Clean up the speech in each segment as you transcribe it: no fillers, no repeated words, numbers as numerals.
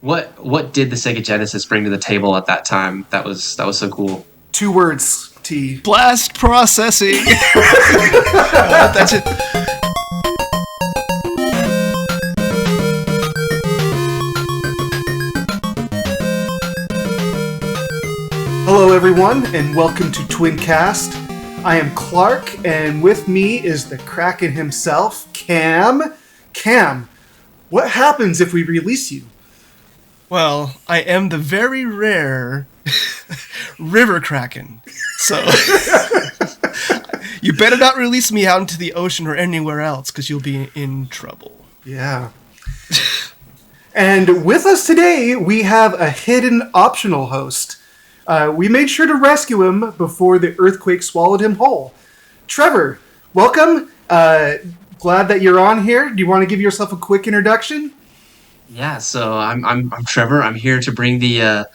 what did the Sega Genesis bring to the table at that time? That was so cool. 2 words, T. Blast processing. That's it. Hello, everyone, and welcome to TwinCast. I am Clark, and with me is the Kraken himself, Cam. Cam, what happens if we release you? Well, I am the very rare river kraken, so you better not release me out into the ocean or anywhere else, because you'll be in trouble. Yeah. And with us today, we have a hidden optional host. We made sure to rescue him before the earthquake swallowed him whole. Trevor, welcome. Glad that you're on here. Do you want to give yourself a quick introduction? Yeah, so I'm Trevor. I'm here to bring the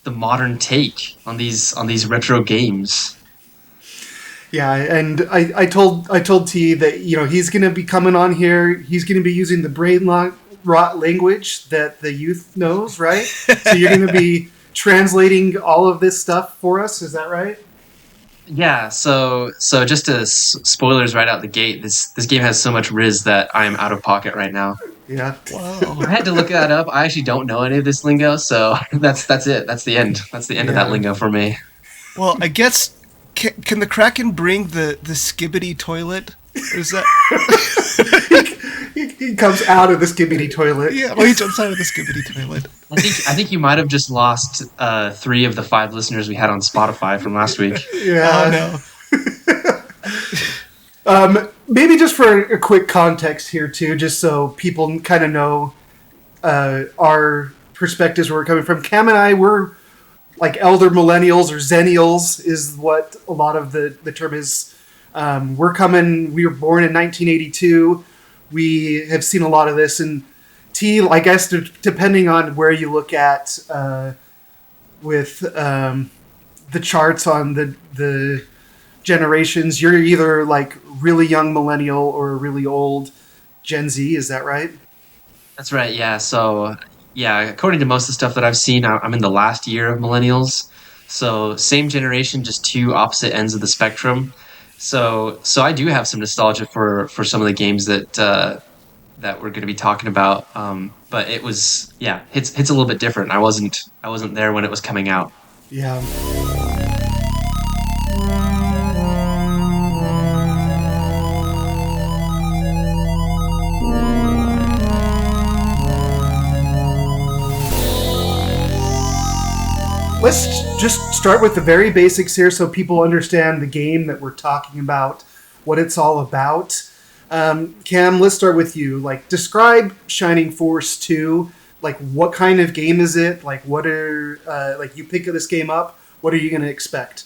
modern take on these retro games. Yeah, and I told T that he's going to be coming on here. He's going to be using the brain rot language that the youth knows, right? So you're going to be translating all of this stuff for us. Is that right? Yeah. So just spoilers right out the gate. This game has so much Riz that I'm out of pocket right now. Yeah. Wow. I had to look that up. I actually don't know any of this lingo, so that's it. That's the end. That's the end of that lingo for me. Well, I guess can the Kraken bring the skibbity toilet? Or is that he comes out of the skibbity toilet? Yeah, well, he jumps out of the skibbity toilet. I think you might have just lost 3 of the 5 listeners we had on Spotify from last week. Yeah. Oh, no. Maybe just for a quick context here too, just so people kind of know our perspectives where we're coming from. Cam and I were like elder millennials or zennials is what a lot of the term is. We were born in 1982. We have seen a lot of this, and T, I guess depending on where you look at with the charts on the generations, you're either like really young millennial or really old Gen Z. Is that right? That's right. Yeah. So yeah, according to most of the stuff that I've seen, I'm in the last year of millennials. So same generation, just 2 opposite ends of the spectrum. So I do have some nostalgia for some of the games that we're going to be talking about. But it was it's a little bit different. I wasn't there when it was coming out. Yeah. Let's just start with the very basics here so people understand the game that we're talking about, what it's all about. Cam, let's start with you. Like, describe Shining Force 2. Like, what kind of game is it? Like, what are you pick this game up? What are you going to expect?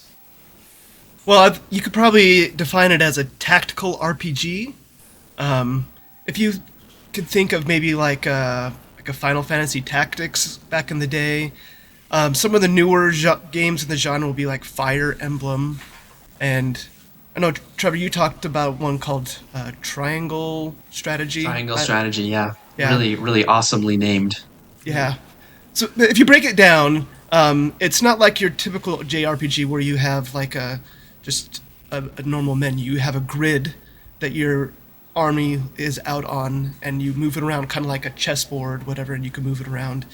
Well, you could probably define it as a tactical RPG. If you could think of maybe like a Final Fantasy Tactics back in the day. Some of the newer games in the genre will be like Fire Emblem, and I know, Trevor, you talked about one called Triangle Strategy. Strategy, yeah. Really, really awesomely named. Yeah. So if you break it down, it's not like your typical JRPG where you have like just a normal menu. You have a grid that your army is out on, and you move it around kind of like a chessboard, whatever, and you can move it around.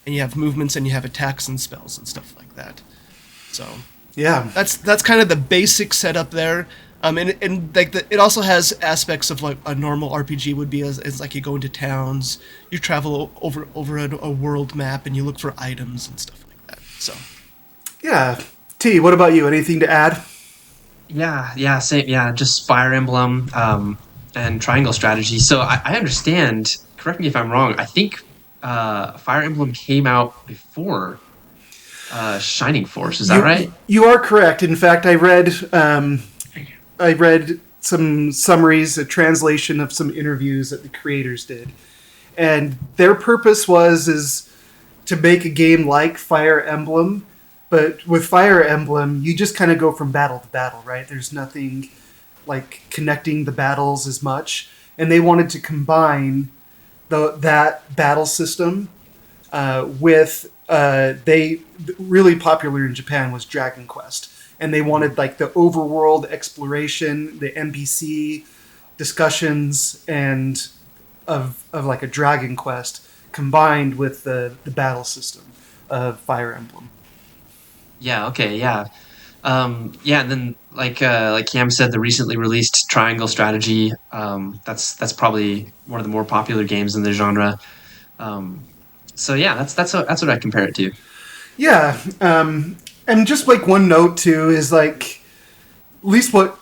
And you have movements, and you have attacks and spells and stuff like that. So yeah, that's kind of the basic setup there. And like it also has aspects of like a normal RPG would be, as like you go into towns, you travel over a world map, and you look for items and stuff like that. So yeah, T, what about you? Anything to add? Yeah, same. Yeah, just Fire Emblem and Triangle Strategy. So I understand. Correct me if I'm wrong. I think Fire Emblem came out before Shining Force. Is that right? You are correct. In fact, I read some summaries, a translation of some interviews that the creators did, and their purpose is to make a game like Fire Emblem, but with Fire Emblem, you just kind of go from battle to battle, right? There's nothing like connecting the battles as much, and they wanted to combine that battle system with they really popular in Japan was Dragon Quest, and they wanted like the overworld exploration, the NPC discussions, and of like a Dragon Quest combined with the battle system of Fire Emblem. Yeah, okay, yeah. Yeah, and then like Cam said, the recently released Triangle Strategy, that's probably one of the more popular games in the genre. Um, so yeah, that's what I compare it to. Yeah, and just like one note too is like at least what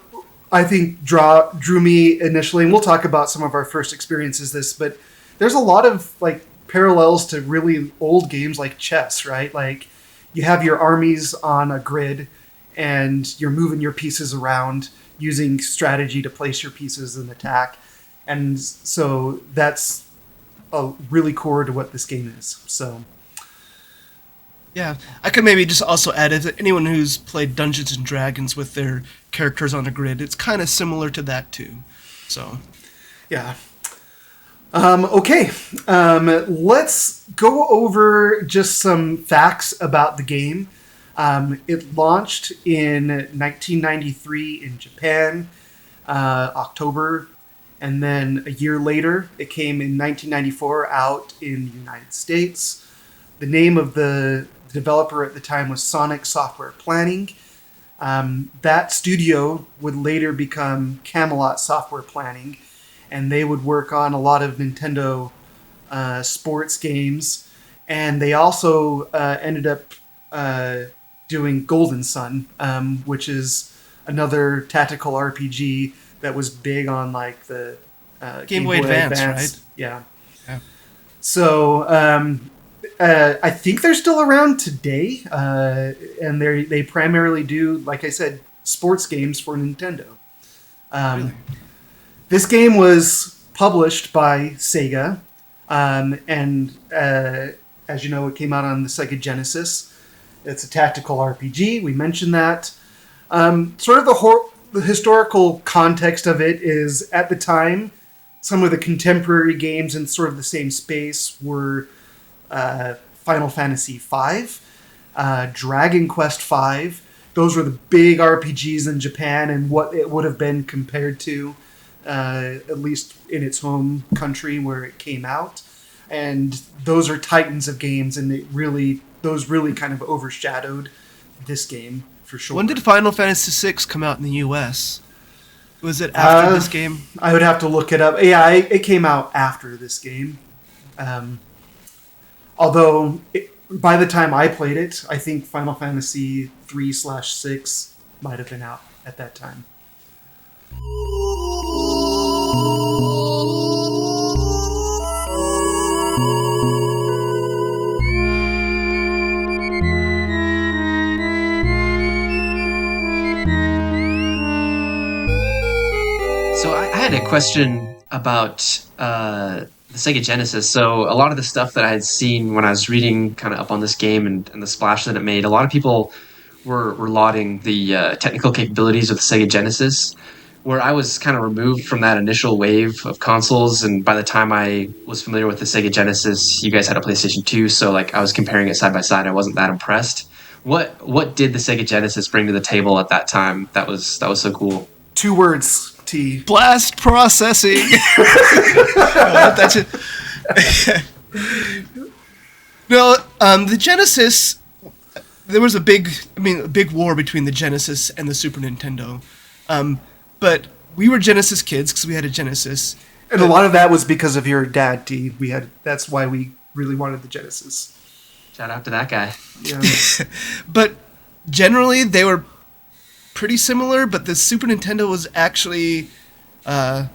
I think drew me initially, and we'll talk about some of our first experiences this, but there's a lot of like parallels to really old games like chess, right? Like you have your armies on a grid and you're moving your pieces around using strategy to place your pieces and attack. And so that's really core to what this game is. So Yeah, I could maybe just also add if anyone who's played Dungeons and Dragons with their characters on a grid, it's kind of similar to that too. So, yeah. Okay, let's go over just some facts about the game. It launched in 1993 in Japan, October, and then a year later, it came in 1994 out in the United States. The name of the developer at the time was Sonic Software Planning. That studio would later become Camelot Software Planning, and they would work on a lot of Nintendo sports games. And they also ended up doing Golden Sun, which is another tactical RPG that was big on like the Game Boy Advance, right? Yeah. Yeah. So I think they're still around today, and they primarily do, like I said, sports games for Nintendo. Really? This game was published by Sega, and as you know, it came out on the Sega Genesis. It's a tactical RPG. We mentioned that. Sort of the historical context of it is, at the time, some of the contemporary games in sort of the same space were Final Fantasy V, Dragon Quest V. Those were the big RPGs in Japan and what it would have been compared to, at least in its home country where it came out. And those are titans of games, and those really kind of overshadowed this game for sure. When did Final Fantasy VI come out in the U.S.? Was it after this game? I would have to look it up. Yeah, it came out after this game. Although, by the time I played it, I think Final Fantasy 3/6 might have been out at that time. So I had a question about the Sega Genesis. So a lot of the stuff that I had seen when I was reading kind of up on this game and the splash that it made, a lot of people were lauding the technical capabilities of the Sega Genesis, where I was kind of removed from that initial wave of consoles. And by the time I was familiar with the Sega Genesis, you guys had a PlayStation 2, so like I was comparing it side by side. I wasn't that impressed. What did the Sega Genesis bring to the table at that time that was so cool? 2 words, T. Blast processing. That's it. No, the Genesis. There was a big war between the Genesis and the Super Nintendo. But we were Genesis kids because we had a Genesis. And a lot of that was because of your dad, T. That's why we really wanted the Genesis. Shout out to that guy. Yeah. But generally, they were pretty similar, but the Super Nintendo was actually a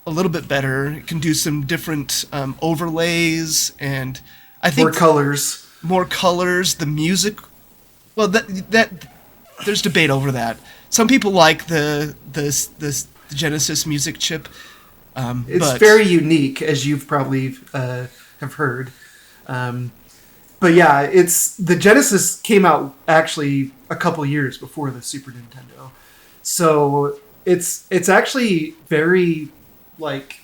little bit better. It can do some different overlays, and I think more colors. The music, well, that there's debate over that. Some people like the Genesis music chip. It's very unique, as you've probably have heard. But yeah, the Genesis came out actually a couple years before the Super Nintendo, so it's actually very like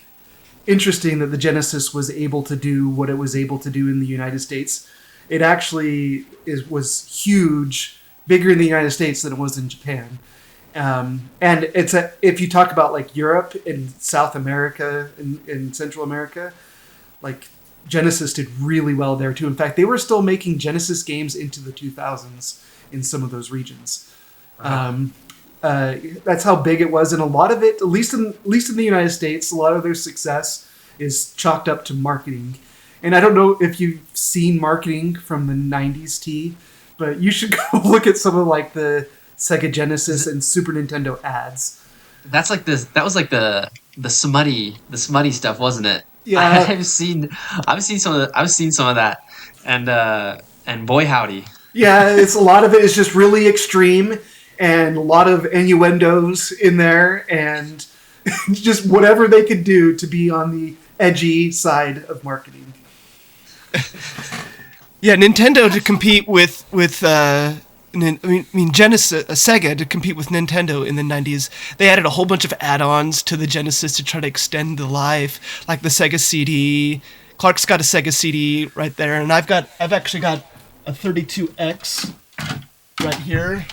interesting that the Genesis was able to do what it was able to do in the United States. It actually was huge, bigger in the United States than it was in Japan. And if you talk about like Europe and South America and Central America, like Genesis did really well there too. In fact, they were still making Genesis games into the 2000s in some of those regions. Wow. That's how big it was, and a lot of it, at least in the United States, a lot of their success is chalked up to marketing. And I don't know if you've seen marketing from the 90s, T, but you should go look at some of like the Sega Genesis and Super Nintendo ads. That's like this. That was like the smutty stuff, wasn't it? Yeah. I've seen some of that, and boy howdy. Yeah, it's a lot of it is just really extreme and a lot of innuendos in there and just whatever they could do to be on the edgy side of marketing. Yeah, Nintendo to compete with Genesis, Sega to compete with Nintendo in the 90s. They added a whole bunch of add-ons to the Genesis to try to extend the life, like the Sega CD. Clark's got a Sega CD right there, and I've actually got a 32X right here.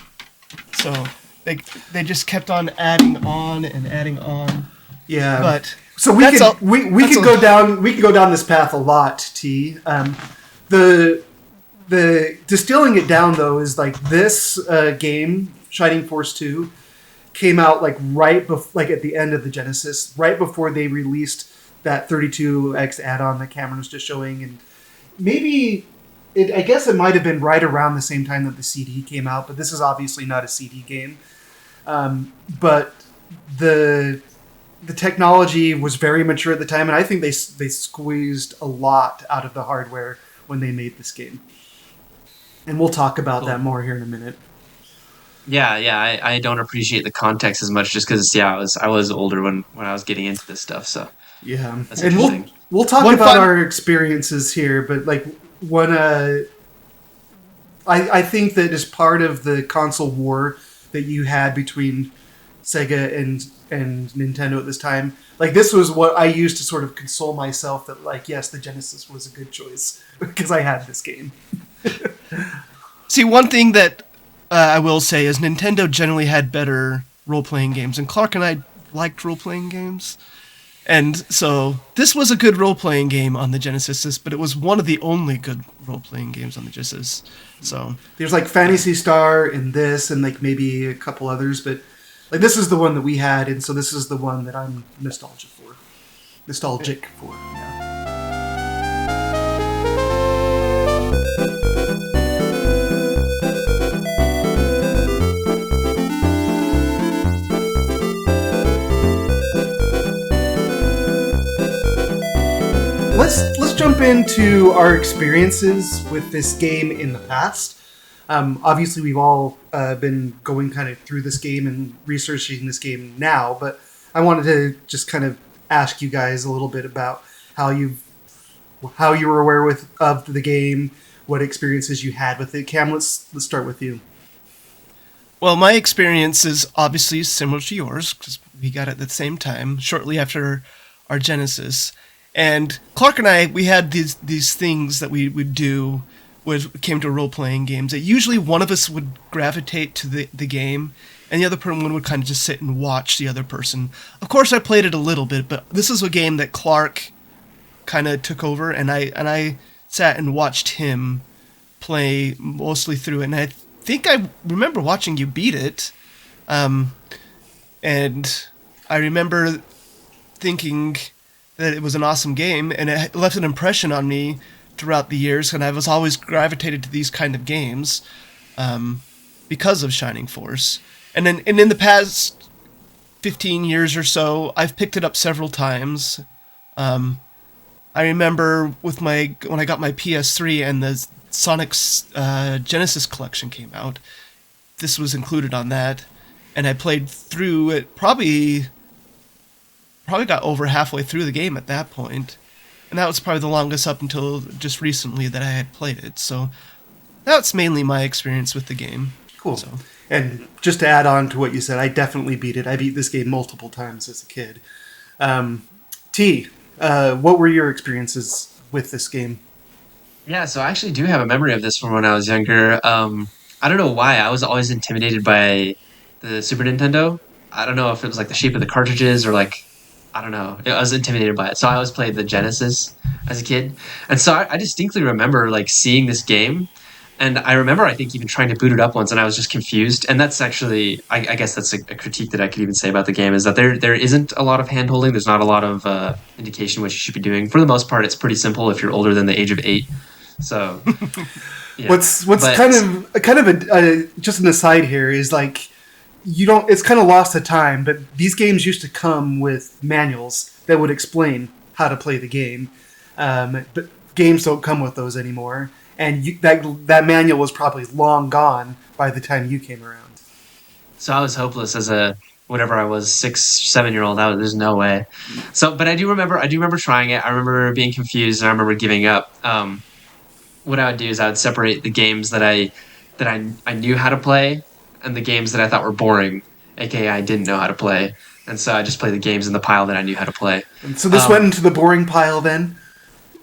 So they just kept on adding on and adding on. Yeah, but so we could go down this path a lot. T. The distilling it down though is like this game, Shining Force 2, came out like like at the end of the Genesis, right before they released that 32X add-on that Cameron was just showing, and maybe. I guess it might have been right around the same time that the CD came out, but this is obviously not a CD game. But the technology was very mature at the time, and I think they squeezed a lot out of the hardware when they made this game. And we'll talk about that more here in a minute. Yeah. I don't appreciate the context as much, just because I was older when I was getting into this stuff. So yeah, that's and interesting. we'll talk about our experiences here, but like when I think that as part of the console war that you had between Sega and Nintendo at this time, like this was what I used to sort of console myself that like, yes, the Genesis was a good choice because I had this game. See, one thing that I will say is Nintendo generally had better role-playing games, and Clark and I liked role-playing games. And so this was a good role-playing game on the Genesis, but it was one of the only good role-playing games on the Genesis. So there's like Phantasy Star and this and like maybe a couple others, but like this is the one that we had, and so this is the one that I'm nostalgic for. Yeah. Let's jump into our experiences with this game in the past. Obviously, we've all been going kind of through this game and researching this game now, but I wanted to just kind of ask you guys a little bit about how you were aware of the game, what experiences you had with it. Cam, let's start with you. Well, my experience is obviously similar to yours because we got it at the same time, shortly after our Genesis. And Clark and I, we had these things that we would do when it came to role-playing games. That usually one of us would gravitate to the game, and the other person would kind of just sit and watch the other person. Of course, I played it a little bit, but this is a game that Clark kind of took over, and I sat and watched him play mostly through it. And I think I remember watching you beat it, and I remember thinking that it was an awesome game, and it left an impression on me throughout the years, and I was always gravitated to these kind of games because of Shining Force. And in the past 15 years or so, I've picked it up several times. I remember when I got my PS3 and the Sonic's Genesis collection came out, this was included on that, and I played through it probably got over halfway through the game at that point, and that was probably the longest up until just recently that I had played it. So that's mainly my experience with the game. Cool. So. And just to add on to what you said, I definitely beat it. I beat this game multiple times as a kid. T, What were your experiences with this game? Yeah, so I actually do have a memory of this from when I was younger. I don't know why. I was always intimidated by the Super Nintendo. I don't know if it was like the shape of the cartridges or like, I don't know. I was intimidated by it. So I always played the Genesis as a kid. And so I distinctly remember like seeing this game. And I remember, I think, even trying to boot it up once, and I was just confused. And that's actually, I guess, that's a critique that I could even say about the game is that there isn't a lot of hand holding. There's not a lot of indication what you should be doing. For the most part, it's pretty simple if you're older than the age of 8. So yeah, What's but kind of just an aside here is like you don't. It's kind of lost to time, but these games used to come with manuals that would explain how to play the game. But games don't come with those anymore, and that manual was probably long gone by the time you came around. so I was hopeless as a whatever I was 6, 7 year old. There's no way. So, but I do remember trying it. I remember being confused, and I remember giving up. What I would do is I would separate the games that I knew how to play and the games that I thought were boring, aka I didn't know how to play. And so I just play the games in the pile that I knew how to play. And so this went Um, into the boring pile then.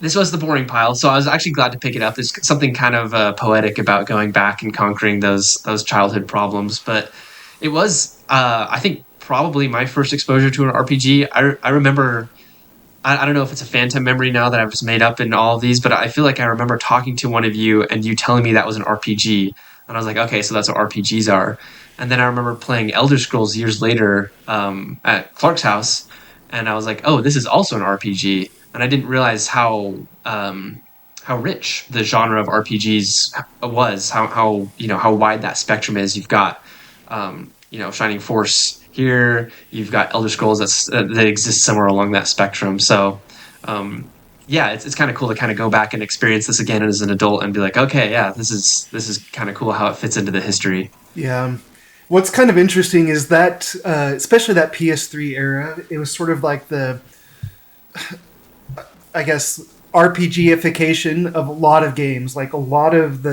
this was the boring pile, so I was actually glad to pick it up. There's something kind of poetic about going back and conquering those childhood problems, but it was, I think, probably my first exposure to an RPG. I remember. I don't know if it's a phantom memory now that I've just made up in all of these, but I feel like I remember talking to one of you and you telling me that was an RPG, and I was like, okay, so that's what RPGs are. And then I remember playing Elder Scrolls years later at Clark's house, and I was like, oh, this is also an RPG, and I didn't realize how rich the genre of RPGs was, how how wide that spectrum is. You've got Shining Force here. You've got Elder Scrolls that exists somewhere along that spectrum. So, yeah, it's kind of cool to kind of go back and experience this again as an adult and be like, okay, yeah, this is kind of cool how it fits into the history. Yeah. What's kind of interesting is that, especially that PS3 era, it was sort of like the, I guess, RPGification of a lot of games. Like a lot of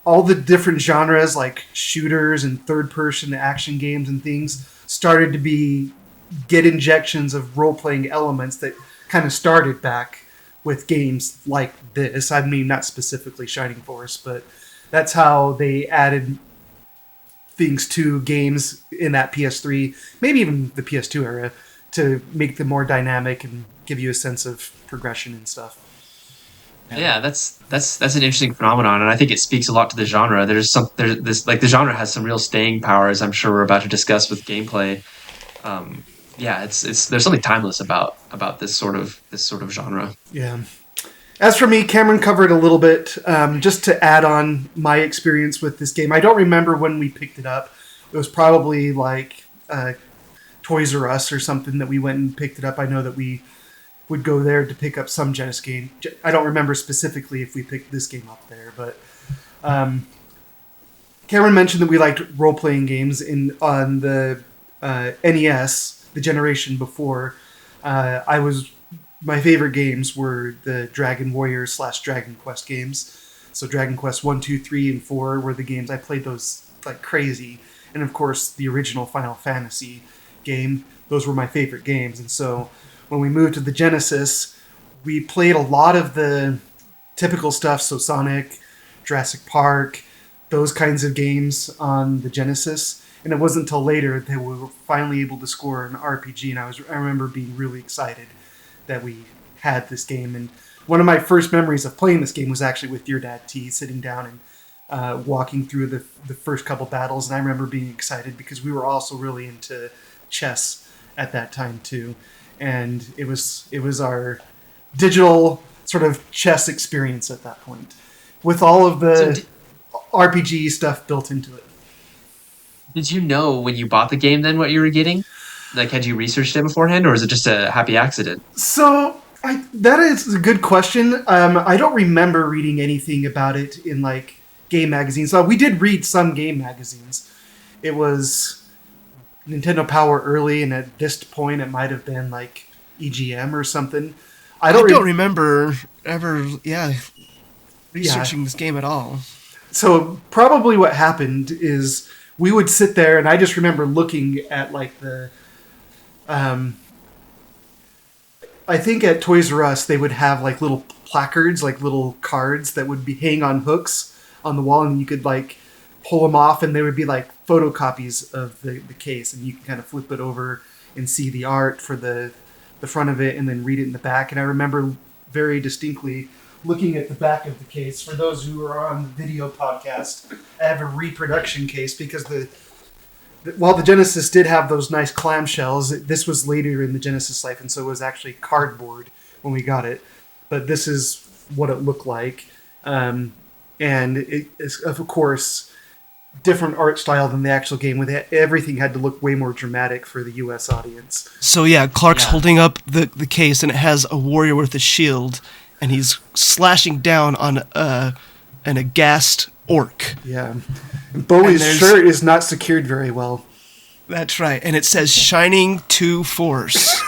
all the different genres, like shooters and third-person action games and things, started to get injections of role-playing elements that kind of started back with games like this. I mean, not specifically Shining Force, but that's how they added things to games in that PS3, maybe even the PS2 era, to make them more dynamic and give you a sense of progression and stuff. Yeah, that's an interesting phenomenon, and I think it speaks a lot to the genre. There's this like the genre has some real staying power, as I'm sure we're about to discuss with gameplay. Yeah, it's there's something timeless about this sort of genre. Yeah. As for me, Cameron covered a little bit. Just to add on my experience with this game, I don't remember when we picked it up. It was probably like Toys R Us or something that we went and picked it up. I know that we would go there to pick up some Genesis game. I don't remember specifically if we picked this game up there, but Cameron mentioned that we liked role-playing games on the NES, the generation before. My favorite games were the Dragon Warrior / Dragon Quest games. So Dragon Quest 1, 2, 3, and 4 were the games. I played those like crazy. And of course, the original Final Fantasy game. Those were my favorite games. And so when we moved to the Genesis, we played a lot of the typical stuff. So Sonic, Jurassic Park, those kinds of games on the Genesis. And it wasn't until later that we were finally able to score an RPG. And I remember being really excited that we had this game. And one of my first memories of playing this game was actually with your dad, T, sitting down and walking through the first couple battles. And I remember being excited because we were also really into chess at that time too. And it was our digital sort of chess experience at that point with all of the RPG stuff built into it. Did you know when you bought the game then what you were getting? Like, had you researched it beforehand, or is it just a happy accident? So that is a good question. I don't remember reading anything about it in like game magazines. So we did read some game magazines. It was Nintendo Power early, and at this point, it might have been like EGM or something. I don't remember ever, researching Yeah. this game at all. So probably what happened is we would sit there, and I just remember looking at like the I think at Toys R Us they would have like little placards, like little cards that would be hang on hooks on the wall, and you could like pull them off, and they would be like photocopies of the case, and you can kind of flip it over and see the art for the front of it, and then read it in the back. And I remember very distinctly looking at the back of the case. For those who are on the video podcast, I have a reproduction case because while the Genesis did have those nice clamshells, this was later in the Genesis life, and so it was actually cardboard when we got it. But this is what it looked like. And it is, of course, different art style than the actual game. With it, everything had to look way more dramatic for the U.S. audience. So yeah, Clark's holding up the case, and it has a warrior with a shield, and he's slashing down on an aghast orc. Yeah. Bowie's shirt is not secured very well. That's right, and it says "Shining to Force."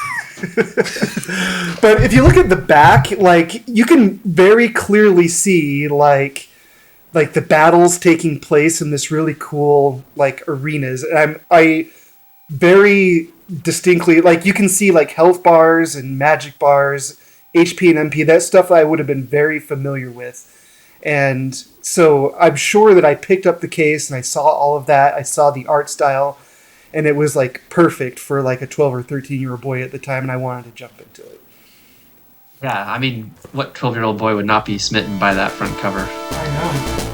But if you look at the back, like, you can very clearly see like the battles taking place in this really cool like arenas. And I very distinctly, like, you can see like health bars and magic bars, HP and MP. That stuff I would have been very familiar with. And so I'm sure that I picked up the case and I saw all of that. I saw the art style, and it was like perfect for like a 12 or 13-year-old boy at the time, and I wanted to jump into it. Yeah, I mean, what 12-year-old boy would not be smitten by that front cover? I know.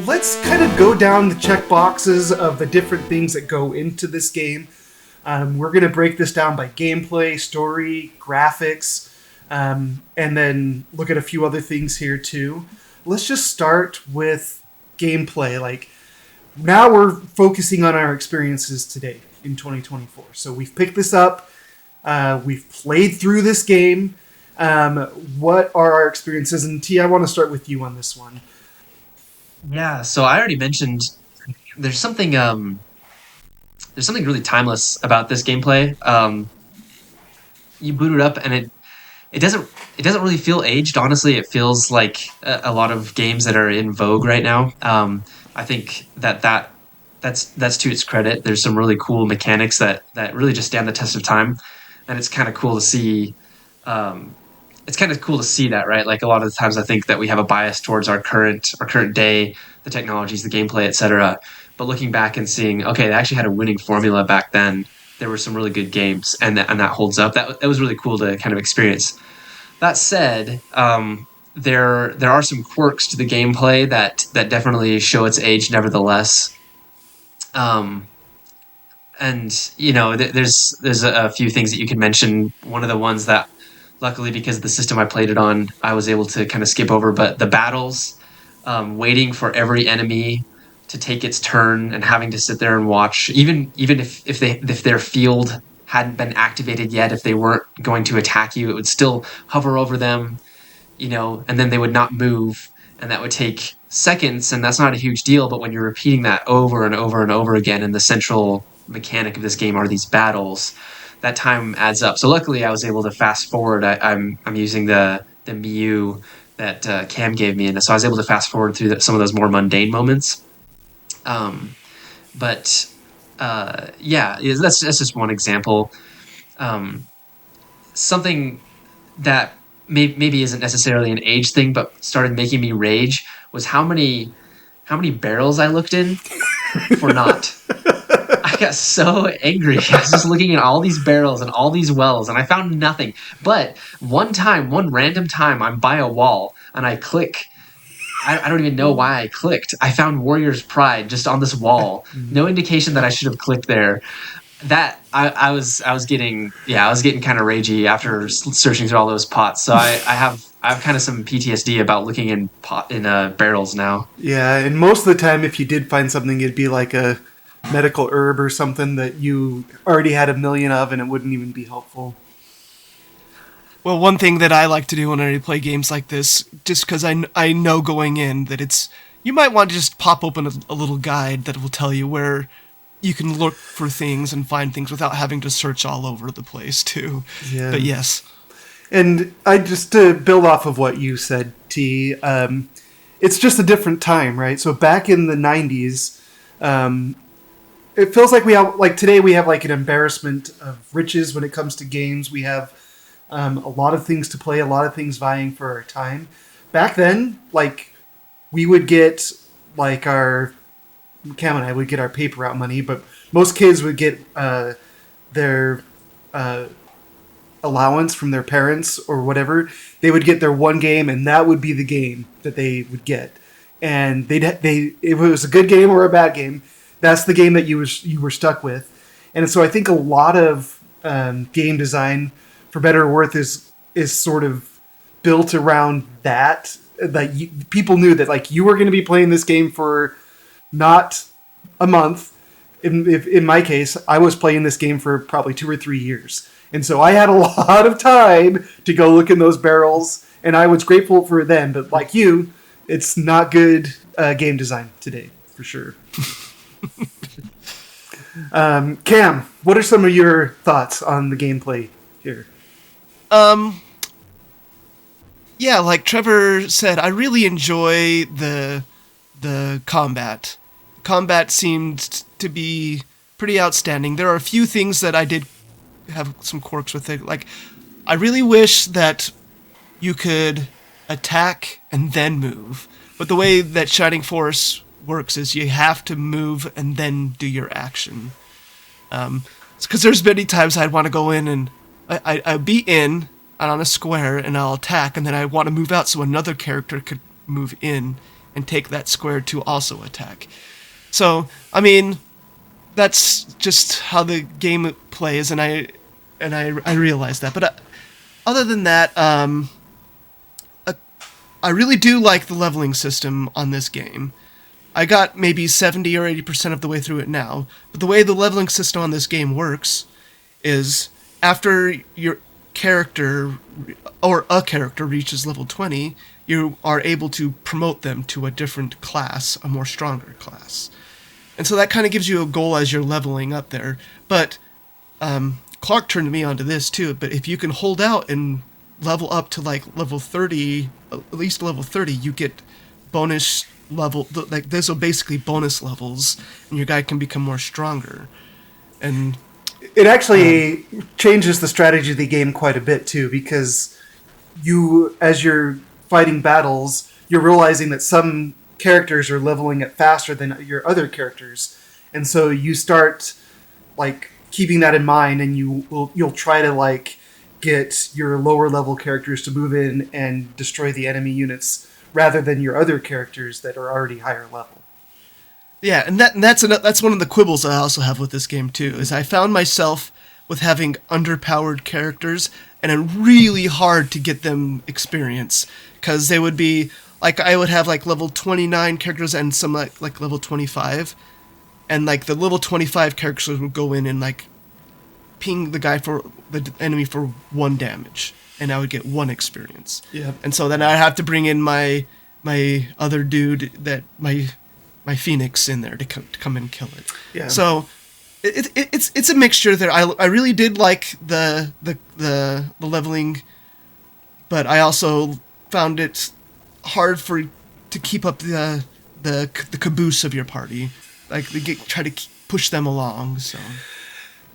Let's kind of go down the check boxes of the different things that go into this game. We're going to break this down by gameplay, story, graphics, and then look at a few other things here too. Let's just start with gameplay. Like, now we're focusing on our experiences today in 2024. So we've picked this up. We've played through this game. What are our experiences? And T, I want to start with you on this one. Yeah, so I already mentioned there's something really timeless about this gameplay. You boot it up and it doesn't really feel aged. Honestly, it feels like a lot of games that are in vogue right now. I think that's to its credit. There's some really cool mechanics that really just stand the test of time, and it's kind of cool to see. It's kind of cool to see that, right? Like, a lot of the times I think that we have a bias towards our current day, the technologies, the gameplay, etc. But looking back and seeing, okay, they actually had a winning formula back then. There were some really good games, and that holds up. That was really cool to kind of experience. That said, there are some quirks to the gameplay that definitely show its age, nevertheless. And you know, there's a few things that you can mention. One of the ones that, luckily, because of the system I played it on, I was able to kind of skip over. But the battles, waiting for every enemy to take its turn and having to sit there and watch, even if their field hadn't been activated yet, if they weren't going to attack you, it would still hover over them, you know, and then they would not move, and that would take seconds, and that's not a huge deal. But when you're repeating that over and over and over again, and the central mechanic of this game are these battles, that time adds up. So luckily, I was able to fast forward. I'm using the Mew that Cam gave me, and so I was able to fast forward through some of those more mundane moments. Yeah, that's just one example. Something that maybe isn't necessarily an age thing, but started making me rage was how many barrels I looked in for not. I got so angry. I was just looking at all these barrels and all these wells, and I found nothing. But one random time, I'm by a wall, and I click. I don't even know why I clicked. I found Warrior's Pride just on this wall. No indication that I should have clicked there. That I was getting kind of ragey after searching through all those pots. So I have kind of some PTSD about looking in barrels now. Yeah, and most of the time, if you did find something, it'd be like a medical herb or something that you already had a million of, and it wouldn't even be helpful. Well, one thing that I like to do when I play games like this, just because I know going in that you might want to just pop open a little guide that will tell you where you can look for things and find things without having to search all over the place too. Yeah. But yes. And I just to build off of what you said, T. It's just a different time, right? So back in the '90s, it feels like we have like today we have like an embarrassment of riches when it comes to games. We have a lot of things to play, a lot of things vying for our time. Back then, like we would get like our Cam and I would get our paper route money, but most kids would get their allowance from their parents or whatever. They would get their one game, and that would be the game that they would get. And if it was a good game or a bad game, that's the game that you were stuck with. And so I think a lot of game design, for better or worse, is sort of built around that. That people knew that like you were going to be playing this game for not a month. In my case, I was playing this game for probably 2 or 3 years. And so I had a lot of time to go look in those barrels, and I was grateful for them. But like you, it's not good game design today, for sure. Cam, what are some of your thoughts on the gameplay here? Yeah, like Trevor said, I really enjoy the combat. Combat seemed to be pretty outstanding. There are a few things that I did have some quirks with it. Like, I really wish that you could attack and then move. But the way that Shining Force works is you have to move and then do your action. Because there's many times I'd want to go in and I'd be in on a square and I'll attack, and then I want to move out so another character could move in and take that square to also attack. So, I mean, that's just how the game plays, and I realize that. But other than that, I really do like the leveling system on this game. I got maybe 70 or 80% of the way through it now, but the way the leveling system on this game works is after your character or a character reaches level 20, you are able to promote them to a different class, a more stronger class. And so that kind of gives you a goal as you're leveling up there. But Clark turned me onto this too, but if you can hold out and level up to like level 30, at least level 30, you get bonus level, like this will basically bonus levels, and your guy can become more stronger. And it actually changes the strategy of the game quite a bit too, because you, as you're fighting battles, you're realizing that some characters are leveling it faster than your other characters, and so you start like keeping that in mind, and you'll try to like get your lower level characters to move in and destroy the enemy units rather than your other characters that are already higher level. Yeah, and that's one of the quibbles I also have with this game too, is I found myself with having underpowered characters, and it's really hard to get them experience, because they would be like, I would have like level 29 characters and some like level 25, and like the level 25 characters would go in and like ping the enemy for 1 damage, and I would get 1 experience. Yeah. And so then I'd have to bring in my other dude, that my Phoenix in there to come and kill it. Yeah. So it's a mixture there. I really did like the leveling, but I also found it hard to keep up the caboose of your party. Like try to push them along. So.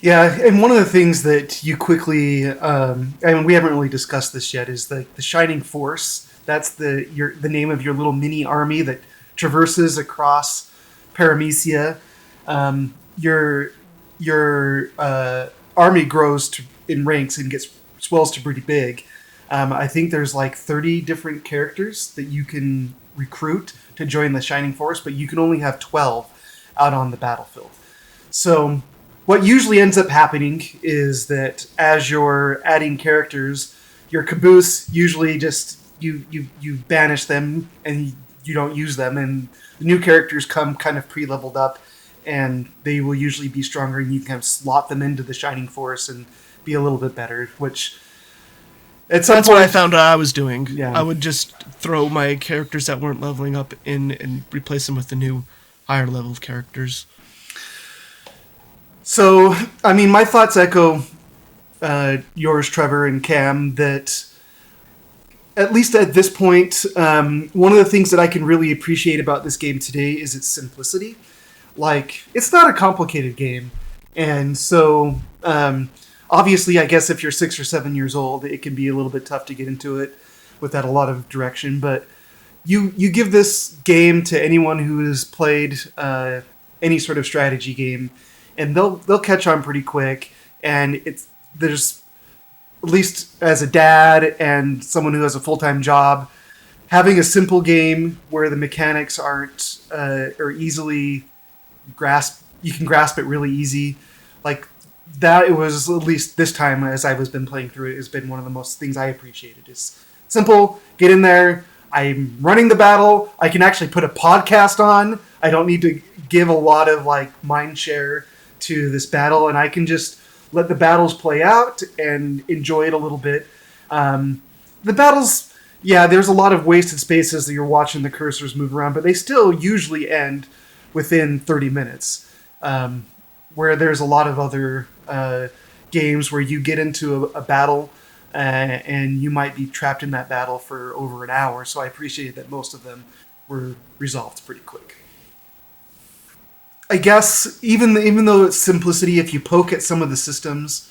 Yeah, and one of the things that you quickly, we haven't really discussed this yet, is the Shining Force. That's the name of your little mini army that traverses across Paramecia. Your army grows in ranks and swells to pretty big. I think there's like 30 different characters that you can recruit to join the Shining Force, but you can only have 12 out on the battlefield. So what usually ends up happening is that as you're adding characters, your caboose usually just you banish them and you don't use them, and the new characters come kind of pre-leveled up, and they will usually be stronger, and you can kind of slot them into the Shining Force and be a little bit better, which that's what I found I was doing. Yeah. I would just throw my characters that weren't leveling up in and replace them with the new higher level characters. So, I mean, my thoughts echo yours, Trevor and Cam, that at least at this point, one of the things that I can really appreciate about this game today is its simplicity. Like, it's not a complicated game. And so, obviously, I guess if you're 6 or 7 years old, it can be a little bit tough to get into it without a lot of direction. But you give this game to anyone who has played any sort of strategy game, and they'll catch on pretty quick. And there's, at least as a dad and someone who has a full-time job, having a simple game where the mechanics aren't are easily you can grasp it really easy, like that. It was, at least this time as I was been playing through it, has been one of the most things I appreciated. Is simple, get in there, I'm running the battle, I can actually put a podcast on, I don't need to give a lot of like mind share to this battle, and I can just let the battles play out and enjoy it a little bit. The battles, yeah, there's a lot of wasted spaces that you're watching the cursors move around, but they still usually end within 30 minutes. Where there's a lot of other games where you get into a battle and you might be trapped in that battle for over an hour. So I appreciated that most of them were resolved pretty quick. I guess even though it's simplicity, if you poke at some of the systems,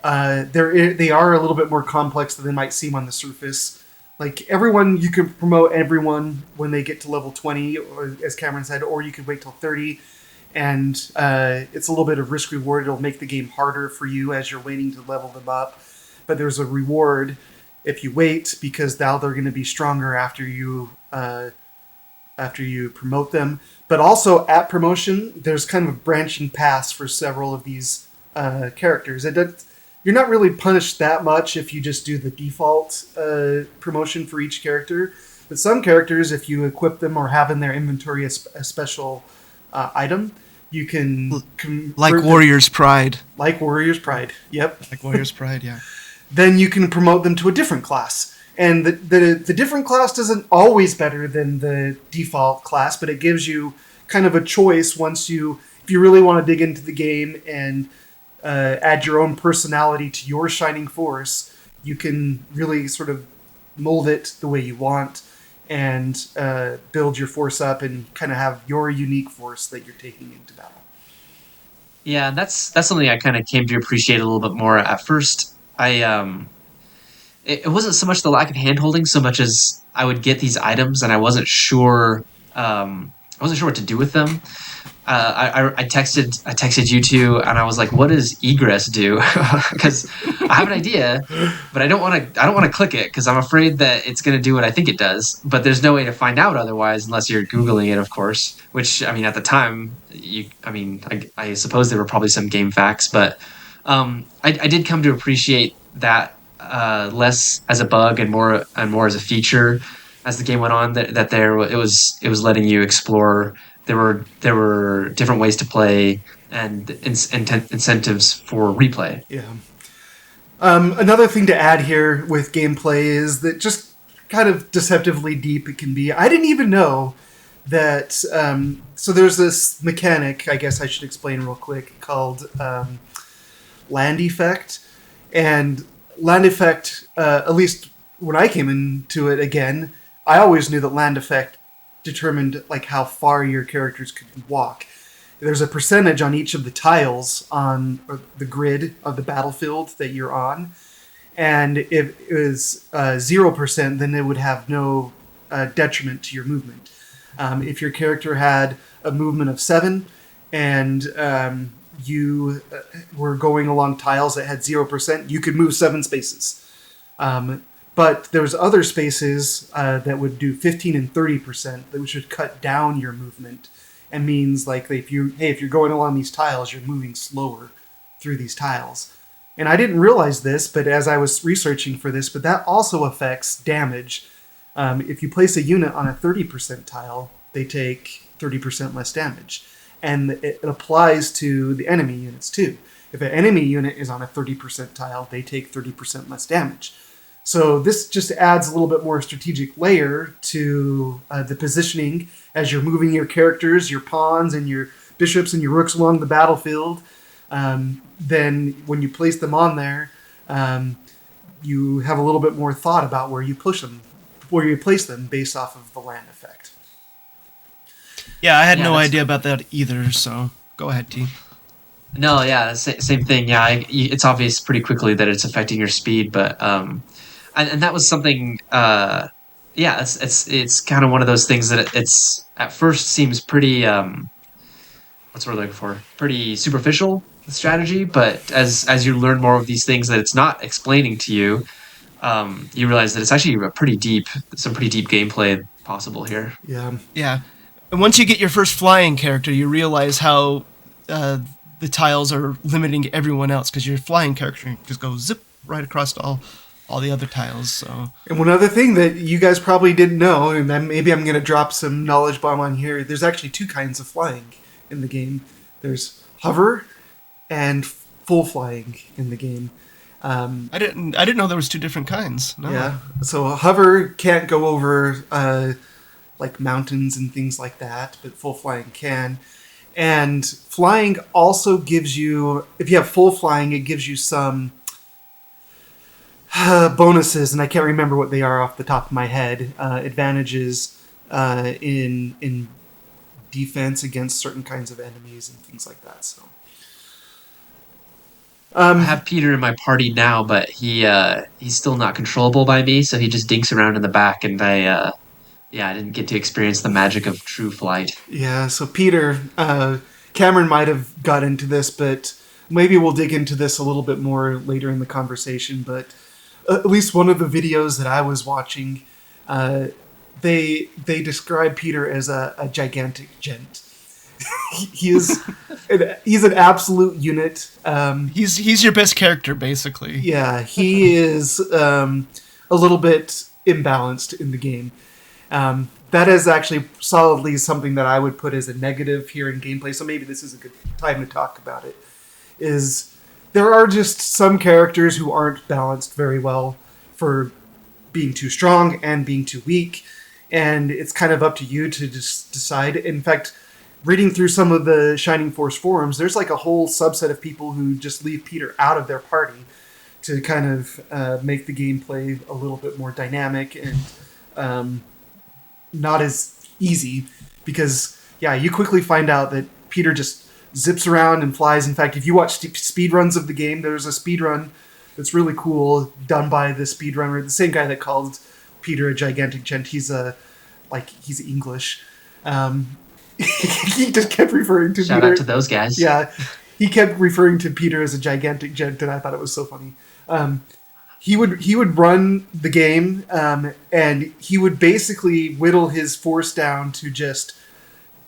they are a little bit more complex than they might seem on the surface. Like everyone, you can promote everyone when they get to level 20, or as Cameron said, or you could wait till 30. And it's a little bit of risk reward. It'll make the game harder for you as you're waiting to level them up. But there's a reward if you wait, because now they're going to be stronger after you promote them. But also at promotion, there's kind of branching paths for several of these characters. You're not really punished that much if you just do the default promotion for each character. But some characters, if you equip them or have in their inventory a special item, you can like Warrior's Pride. Like Warrior's Pride, yep. Like Warrior's Pride, yeah. Then you can promote them to a different class. And the different class isn't always better than the default class, but it gives you kind of a choice if you really want to dig into the game and add your own personality to your Shining Force. You can really sort of mold it the way you want and build your force up and kind of have your unique force that you're taking into battle. Yeah, that's something I kind of came to appreciate a little bit more. At first, it wasn't so much the lack of handholding so much as I would get these items and I wasn't sure what to do with them. I texted you two and I was like, what does egress do? Because I have an idea, but I don't want to click it because I'm afraid that it's going to do what I think it does, but there's no way to find out otherwise unless you're Googling it, of course, which, I mean, at the time, I suppose there were probably some game facts, but I did come to appreciate that less as a bug and more as a feature as the game went on. It was letting you explore. There were different ways to play and incentives for replay. Yeah. Another thing to add here with gameplay is that just kind of deceptively deep it can be. I didn't even know that. So there's this mechanic, I guess I should explain real quick, called land effect. And land effect, at least when I came into it again, I always knew that land effect determined like how far your characters could walk. There's a percentage on each of the tiles on the grid of the battlefield that you're on, and if it was 0%, then it would have no detriment to your movement. If your character had a movement of 7 and you were going along tiles that had 0%, you could move 7 spaces. But there's other spaces that would do 15 and 30% that should cut down your movement, and means like if you're going along these tiles, you're moving slower through these tiles. And I didn't realize this, but as I was researching for this, but that also affects damage. If you place a unit on a 30% tile, they take 30% less damage, and it applies to the enemy units too. If an enemy unit is on a 30% tile, they take 30% less damage. So this just adds a little bit more strategic layer to the positioning as you're moving your characters, your pawns, and your bishops and your rooks along the battlefield. then when you place them on there, you have a little bit more thought about where you place them based off of the land effect. Yeah, I had Yeah, no that's idea about that either. So go ahead, T. No, yeah, same thing. Yeah, it's obvious pretty quickly that it's affecting your speed, but and that was something. Yeah, it's kind of one of those things that it's at first seems pretty what's the word I'm looking for? Pretty superficial strategy, but as you learn more of these things that it's not explaining to you, you realize that it's actually some pretty deep gameplay possible here. Yeah. Yeah, and once you get your first flying character, you realize how the tiles are limiting everyone else because your flying character just goes zip right across all the other tiles. So And one other thing that you guys probably didn't know, and maybe I'm going to drop some knowledge bomb on here. There's actually two kinds of flying in the game. There's hover and full flying in the game. I didn't know there was two different kinds. No. Yeah. So hover can't go over like mountains and things like that, but full flying can. And flying also gives you, if you have full flying, it gives you some bonuses, and I can't remember what they are off the top of my head. Advantages in defense against certain kinds of enemies and things like that. So. I have Peter in my party now, but he's still not controllable by me, so he just dinks around in the back, and I didn't get to experience the magic of true flight. Yeah, so Peter, Cameron might have got into this, but maybe we'll dig into this a little bit more later in the conversation. But at least one of the videos that I was watching, they describe Peter as a gigantic gent. He's an absolute unit. He's your best character, basically. Yeah, he is a little bit imbalanced in the game. That is actually solidly something that I would put as a negative here in gameplay, so maybe this is a good time to talk about it, is there are just some characters who aren't balanced very well for being too strong and being too weak, and it's kind of up to you to just decide. In fact, reading through some of the Shining Force forums, there's like a whole subset of people who just leave Peter out of their party to kind of make the gameplay a little bit more dynamic and not as easy, because you quickly find out that Peter just zips around and flies. In fact, if you watch speed runs of the game, there's a speed run that's really cool done by the speedrunner, the same guy that called Peter a gigantic gent. He's English. He just kept referring to Shout Peter. out to those guys. Yeah, he kept referring to Peter as a gigantic gent, and I thought it was so funny. He would run the game, and he would basically whittle his force down to just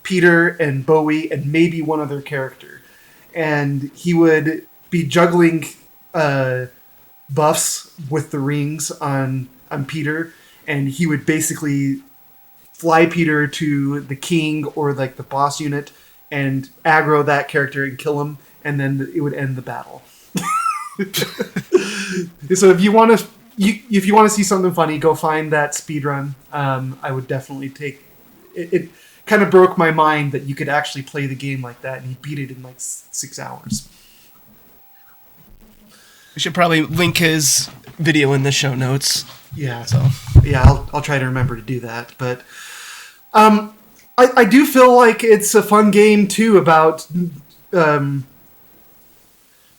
Peter and Bowie and maybe one other character, and he would be juggling buffs with the rings on Peter, and he would basically fly Peter to the king or like the boss unit and aggro that character and kill him, and then it would end the battle. So if you want to see something funny, go find that speedrun. I would definitely take it. It kind of broke my mind that you could actually play the game like that, and he beat it in like 6 hours. We should probably link his video in the show notes. Yeah. So Yeah, I'll try to remember to do that. But I do feel like it's a fun game too about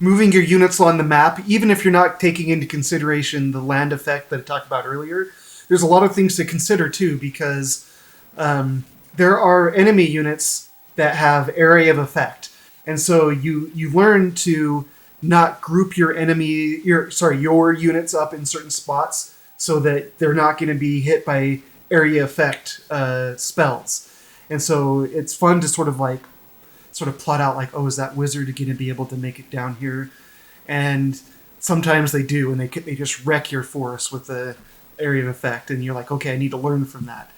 moving your units on the map, even if you're not taking into consideration the land effect that I talked about earlier. There's a lot of things to consider too, because there are enemy units that have area of effect, and so you learn to not group your units up in certain spots so that they're not going to be hit by area effect spells. And so it's fun to sort of plot out like, oh, is that wizard going to be able to make it down here? And sometimes they do, and they just wreck your force with the area of effect, and you're like, okay, I need to learn from that.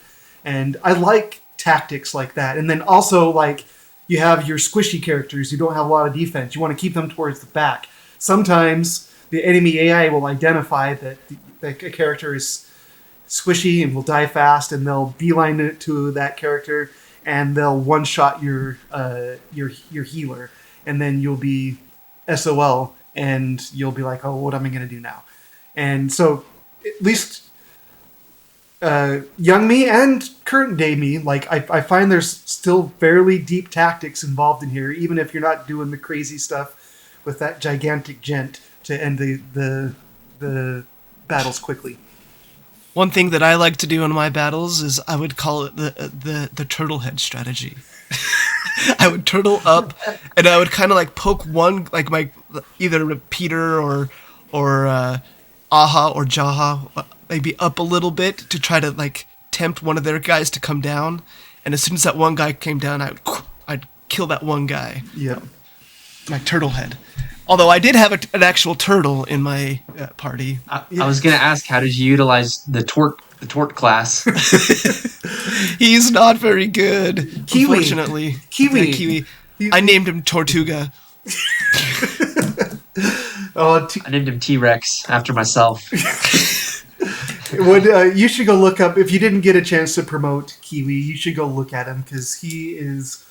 And I like tactics like that. And then also, like, you have your squishy characters who don't have a lot of defense. You want to keep them towards the back. Sometimes the enemy AI will identify that a character is squishy and will die fast, and they'll beeline it to that character, and they'll one-shot your healer, and then you'll be SOL, and you'll be like, oh, what am I going to do now? And so, at least young me and current day me, like I find there's still fairly deep tactics involved in here, even if you're not doing the crazy stuff with that gigantic gent to end the battles quickly. One thing that I like to do in my battles is I would call it the turtle head strategy. I would turtle up, and I would kind of like poke one, like my either Peter or Aha or Jaha, maybe up a little bit to try to like tempt one of their guys to come down. And as soon as that one guy came down, I'd kill that one guy. Yeah, my turtle head. Although I did have an actual turtle in my party. I was gonna ask, how did you utilize the tort class? He's not very good, Kiwi. Unfortunately. Kiwi. Yeah, Kiwi. I named him Tortuga. I named him T-Rex after myself. You should go look up, if you didn't get a chance to promote Kiwi, you should go look at him, because he is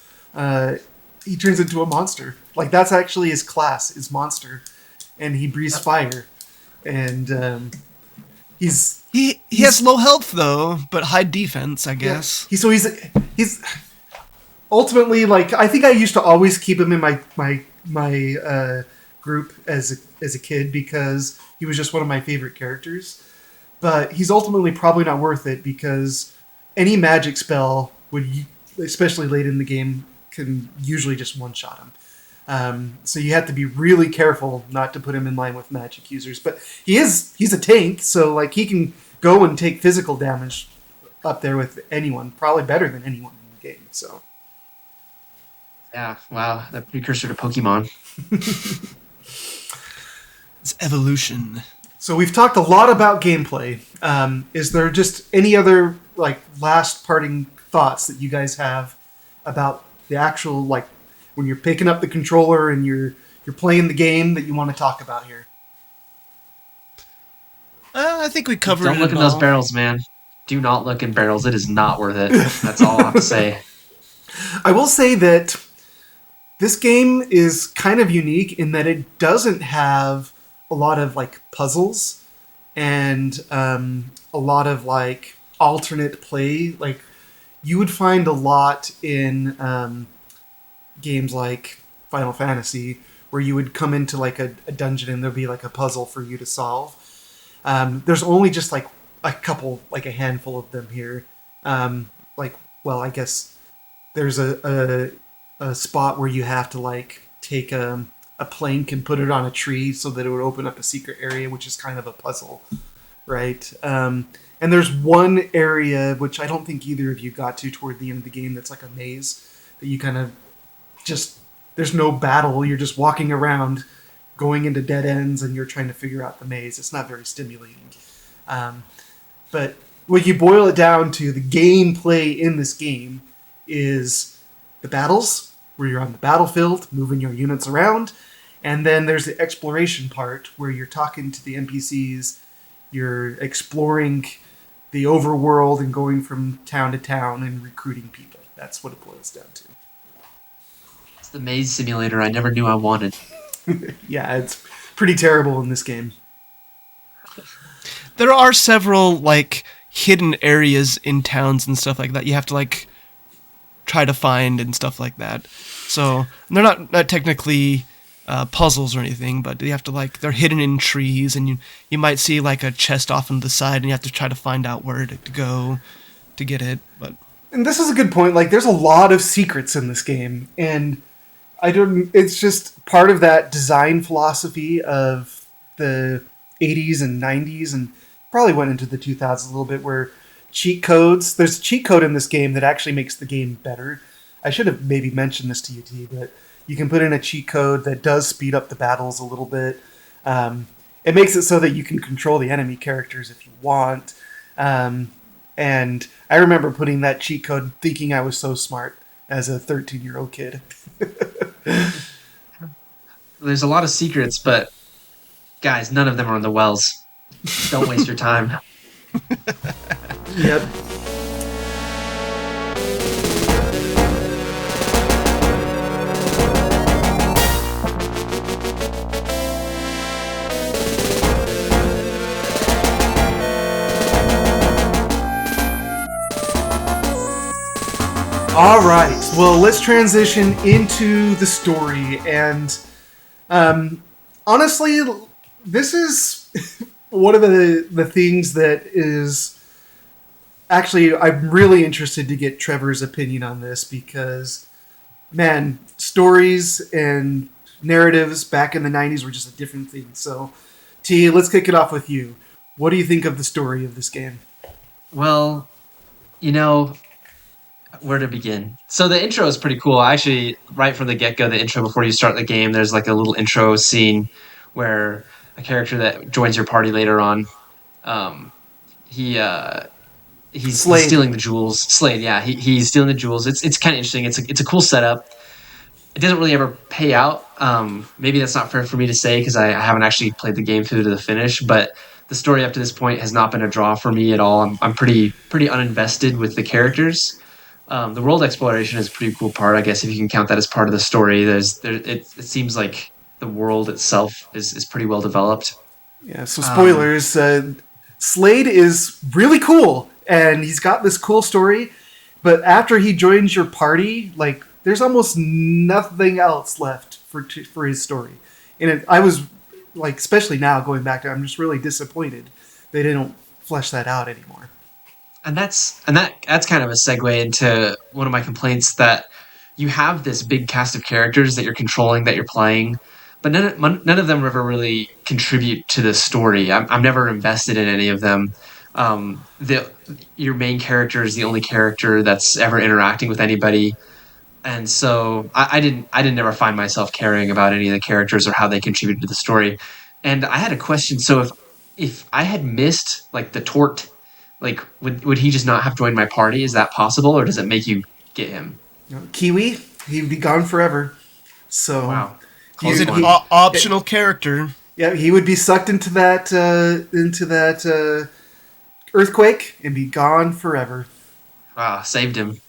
he turns into a monster. Like, that's actually his class, is monster, and he breathes fire, and he has low health though, but high defense, I guess. Yeah. He's ultimately, like, I think I used to always keep him in my group as a kid, because he was just one of my favorite characters. But he's ultimately probably not worth it, because any magic spell would, especially late in the game, can usually just one-shot him. So you have to be really careful not to put him in line with magic users. But he's a tank, so like he can go and take physical damage up there with anyone, probably better than anyone in the game. So yeah, wow, the precursor to Pokemon. It's evolution. So we've talked a lot about gameplay. Is there just any other like last parting thoughts that you guys have about the actual, like, when you're picking up the controller and you're playing the game, that you want to talk about here? I think we covered Don't it look in all. those barrels, man. Do not look in barrels. It is not worth it. That's all I have to say. I will say that this game is kind of unique in that it doesn't have a lot of like puzzles and a lot of like alternate play. Like you would find a lot in games like Final Fantasy, where you would come into like a dungeon and there'll be like a puzzle for you to solve. There's only just like a couple, like a handful of them here. I guess there's a spot where you have to like take a plank and put it on a tree so that it would open up a secret area, which is kind of a puzzle, right? And there's one area, which I don't think either of you got to toward the end of the game, that's like a maze that you kind of just, there's no battle, you're just walking around going into dead ends and you're trying to figure out the maze. It's not very stimulating. But when you boil it down to the gameplay in this game is the battles, where you're on the battlefield, moving your units around, and then there's the exploration part, where you're talking to the NPCs, you're exploring the overworld and going from town to town and recruiting people. That's what it boils down to. It's the maze simulator I never knew I wanted. Yeah, it's pretty terrible in this game. There are several like hidden areas in towns and stuff like that you have to like try to find and stuff like that. So they're not technically puzzles or anything, but you have to like, they're hidden in trees, and you might see like a chest off on the side, and you have to try to find out where to go to get it. And this is a good point. Like, there's a lot of secrets in this game, and it's just part of that design philosophy of the 80s and 90s, and probably went into the 2000s a little bit, where cheat codes, there's a cheat code in this game that actually makes the game better. I should have maybe mentioned this to you, T, but you can put in a cheat code that does speed up the battles a little bit. It makes it so that you can control the enemy characters if you want. And I remember putting that cheat code thinking I was so smart as a 13-year-old kid. There's a lot of secrets, but guys, none of them are in the wells. Don't waste your time. Yep. All right. Well, let's transition into the story. And honestly, this is one of the things that is actually, I'm really interested to get Trevor's opinion on this because, man, stories and narratives back in the 90s were just a different thing. So, T, let's kick it off with you. What do you think of the story of this game? Well, you know, where to begin? So the intro is pretty cool. Actually, right from the get-go, the intro before you start the game, there's like a little intro scene where a character that joins your party later on, um, he he's Slade. stealing the jewels. Slade, yeah, he's stealing the jewels. It's kind of interesting. It's a cool setup. It doesn't really ever pay out. Maybe that's not fair for me to say because I haven't actually played the game through to the finish. But the story up to this point has not been a draw for me at all. I'm pretty uninvested with the characters. The world exploration is a pretty cool part, I guess, if you can count that as part of the story. It seems like the world itself is pretty well developed. Yeah, so Um, spoilers. Slade is really cool, and he's got this cool story, but after he joins your party, like, there's almost nothing else left for his story. And I was, like, especially now going back to it, I'm just really disappointed they didn't flesh that out anymore. and that's kind of a segue into one of my complaints that you have this big cast of characters that you're controlling, that you're playing, but none of them ever really contribute to the story. I'm never invested in any of them. The Your main character is the only character that's ever interacting with anybody, and so I didn't ever find myself caring about any of the characters or how they contributed to the story. And I had a question. So if I had missed like the tort, like would he just not have joined my party? Is that possible, or does it make you get him? You know, Kiwi, he'd be gone forever. So, Wow, He's close an one. optional character. yeah, he would be sucked into that earthquake and be gone forever. Wow, saved him.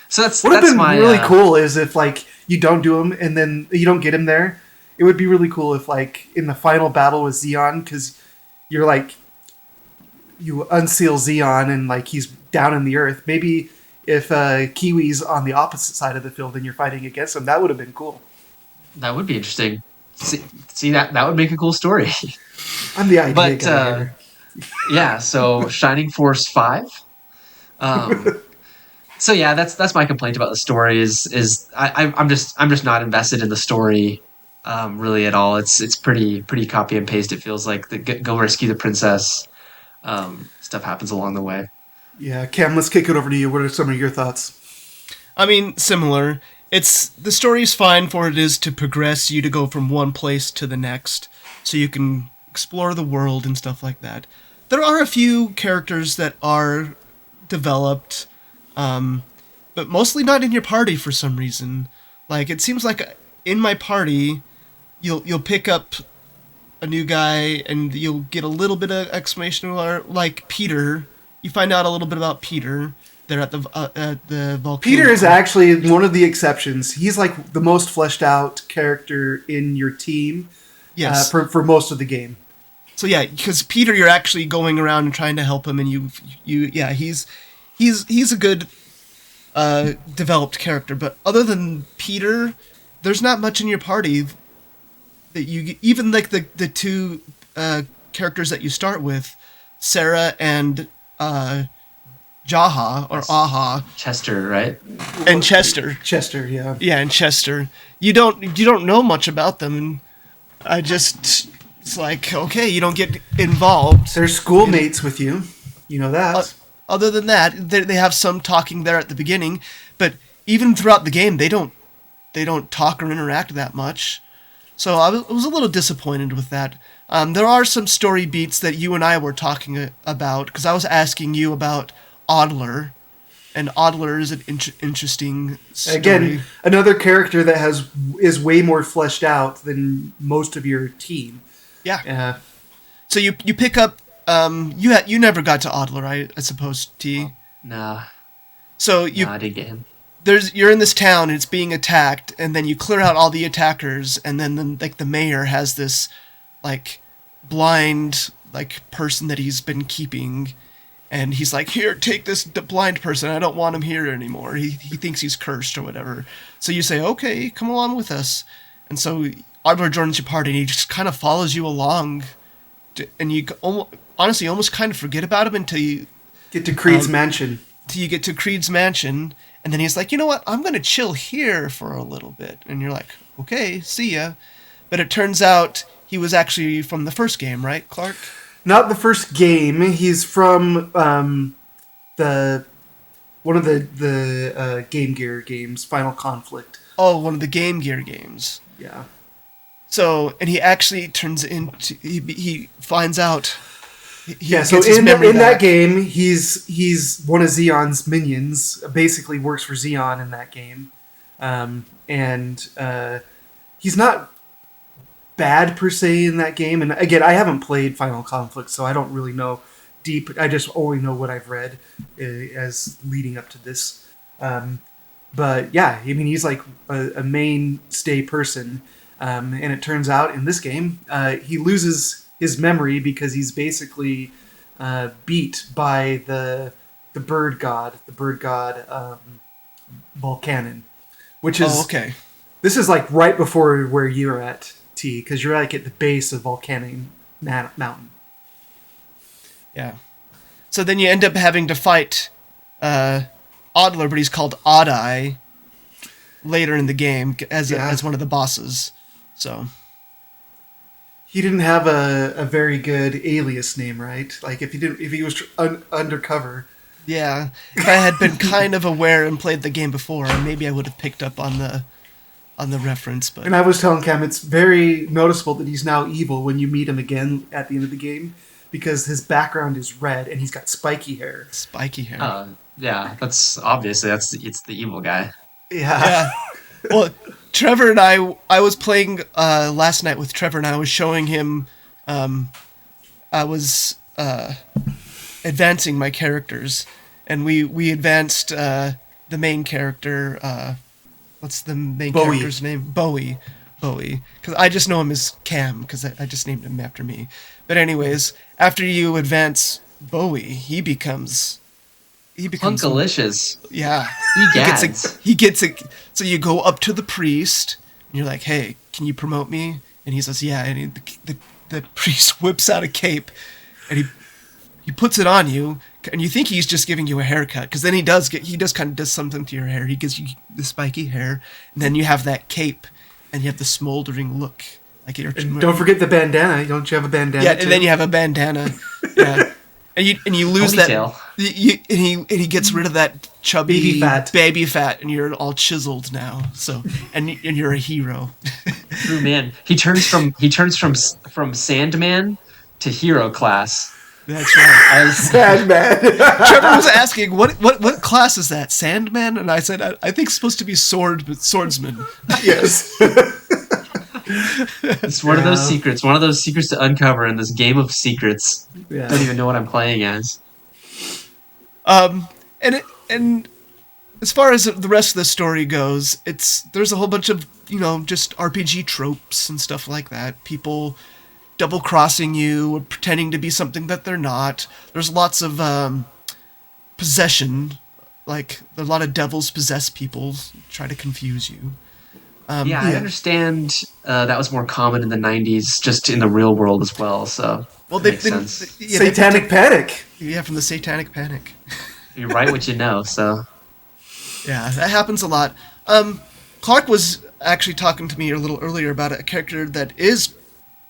So that's Would have that's been my really cool is if like you don't do him and then you don't get him there. It would be really cool if like in the final battle with Xeon because you're like you unseal Xeon and like he's down in the earth. Maybe if Kiwi's on the opposite side of the field and you're fighting against him, that would have been cool. that would be interesting. See that would make a cool story. I'm the idea But guy here. yeah, so Shining Force 5. Um, so yeah, that's my complaint about the story is I'm just not invested in the story really at all. It's pretty copy and paste. It feels like the go rescue the princess stuff happens along the way. Yeah, Cam, let's kick it over to you. What are some of your thoughts? I mean, similar. It's the story's fine for it is to progress you to go from one place to the next, so you can explore the world and stuff like that. There are a few characters that are developed, but mostly not in your party for some reason. Like it seems like in my party, you'll pick up a new guy and you'll get a little bit of exclamation mark, like Peter. You find out a little bit about Peter. They're at the volcano. Peter is actually one of the exceptions. He's like the most fleshed out character in your team Yes. for most of the game. So yeah, because Peter, you're actually going around and trying to help him, and yeah, he's a good developed character. But other than Peter, there's not much in your party that you even like the two characters that you start with, Sarah and Jaha or Aha Chester, right? and Chester. Chester, yeah. Yeah, and Chester. You don't know much about them, and I just it's like okay, you don't get involved. They're schoolmates with you. You know that. Other than that, they have some talking there at the beginning, but even throughout the game, they don't talk or interact that much. So I was a little disappointed with that. There are some story beats that you and I were talking about because I was asking you about Oddler, and Oddler is an interesting story. Again, another character that is way more fleshed out than most of your team. Yeah. So you pick up you never got to Oddler, I suppose, T. Nah, So I didn't get him. you're in this town and it's being attacked, and then you clear out all the attackers, and then like the mayor has this like blind like person that he's been keeping, And he's like, here, take this blind person. I don't want him here anymore. He thinks he's cursed or whatever. So you say, okay, come along with us. And so Adler joins your party, and he just kind of follows you along. And you honestly almost kind of forget about him until you Get to Creed's mansion. till you get to Creed's mansion. And then he's like, you know what? I'm going to chill here for a little bit. And you're like, okay, see ya. But it turns out he was actually from the first game, right, Clark? Not the first game. He's from the one of the Game Gear games, Final Conflict. Oh, one of the Game Gear games. Yeah. So, and he actually turns into, he finds out. So in that game, he's one of Xeon's minions. Basically, works for Xeon in that game, and he's not bad per se in that game. And again, I haven't played Final Conflict, so I don't really know deep. I just only know what I've read as leading up to this. But yeah, I mean, he's like a mainstay person, and it turns out in this game, he loses his memory because he's basically beat by the bird god, Volcanon, which is okay. This is like right before where you're at, T, because you're like at the base of Volcanic Mountain. Yeah. So then you end up having to fight Adler, but he's called Odd-Eye later in the game as one of the bosses. So he didn't have a very good alias name, right? Like if he was undercover. Yeah, if I had been kind of aware and played the game before, maybe I would have picked up on the reference. But and I was telling Cam, it's very noticeable that he's now evil when you meet him again at the end of the game, because his background is red and he's got spiky hair. Spiky hair. Yeah, that's obviously it's the evil guy. Yeah. Well, Trevor and I was playing last night with Trevor, and I was showing him. I was advancing my characters, and we advanced the main character. What's the main character's name? Bowie. Because I just know him as Cam, because I just named him after me. But anyways, after you advance Bowie, he becomes Hunkalicious. Yeah. He gets it. So you go up to the priest, and you're like, hey, can you promote me? And he says, yeah. And the priest whips out a cape, and he puts it on you, and you think he's just giving you a haircut, because then he does kind of does something to your hair. He gives you the spiky hair, and then you have that cape, and you have the smoldering look. Like don't forget the bandana. Don't you have a bandana? Yeah, too? and then you have a bandana. Yeah. And you lose Ponytail. and he gets rid of that chubby baby fat, and you're all chiseled now. So and you're a hero. True man. He turns from Sandman to hero class. That's right. Sandman. Trevor was asking what class is that? Sandman? And I said I think it's supposed to be swordsman. Yes. It's one of those secrets. One of those secrets to uncover in this game of secrets. Yeah. I don't even know what I'm playing as. And as far as the rest of the story goes, there's a whole bunch of just RPG tropes and stuff like that. People double crossing you or pretending to be something that they're not. There's lots of possession, like a lot of devils possess people, try to confuse you. I understand that was more common in the 90s, just in the real world as well. So makes sense. Satanic Panic. Yeah, from the Satanic Panic. You write what you know. So yeah, that happens a lot. Clark was actually talking to me a little earlier about a character that is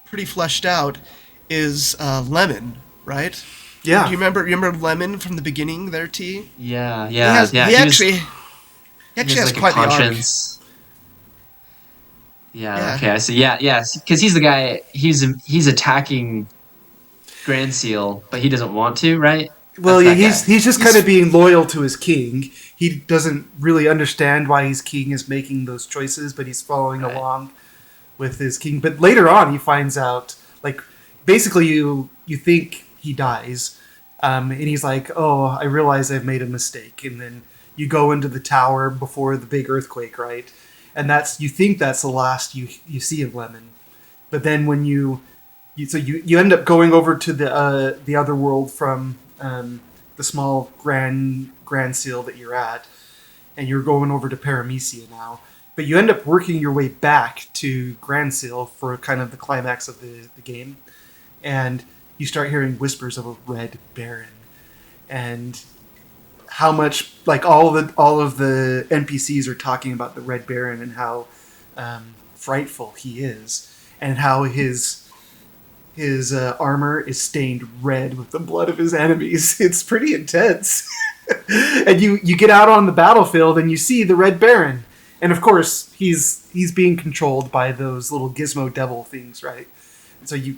pretty fleshed out, is Lemon, right? Yeah. Do you remember Lemon from the beginning there, T? Yeah. He actually has like quite the arc. Yeah. Okay. I see. Yeah. Because he's the guy. He's attacking Grand Seal, but he doesn't want to, right? Well, yeah, he's just kind of being loyal to his king. He doesn't really understand why his king is making those choices, but he's following along with his king. But later on, he finds out, like, basically you think he dies, and he's like, "Oh, I realize I've made a mistake." And then you go into the tower before the big earthquake, right? And you think that's the last you see of Lemon. But then when you end up going over to the other world from the small Grand Seal that you're at, and you're going over to Paramecia now. But you end up working your way back to Grand Seal for kind of the climax of the game, and you start hearing whispers of a Red Baron, and how much like all of the NPCs are talking about the Red Baron and how frightful he is, and how his armor is stained red with the blood of his enemies. It's pretty intense. And you get out on the battlefield and you see the Red Baron, and of course he's being controlled by those little gizmo devil things, right? And so you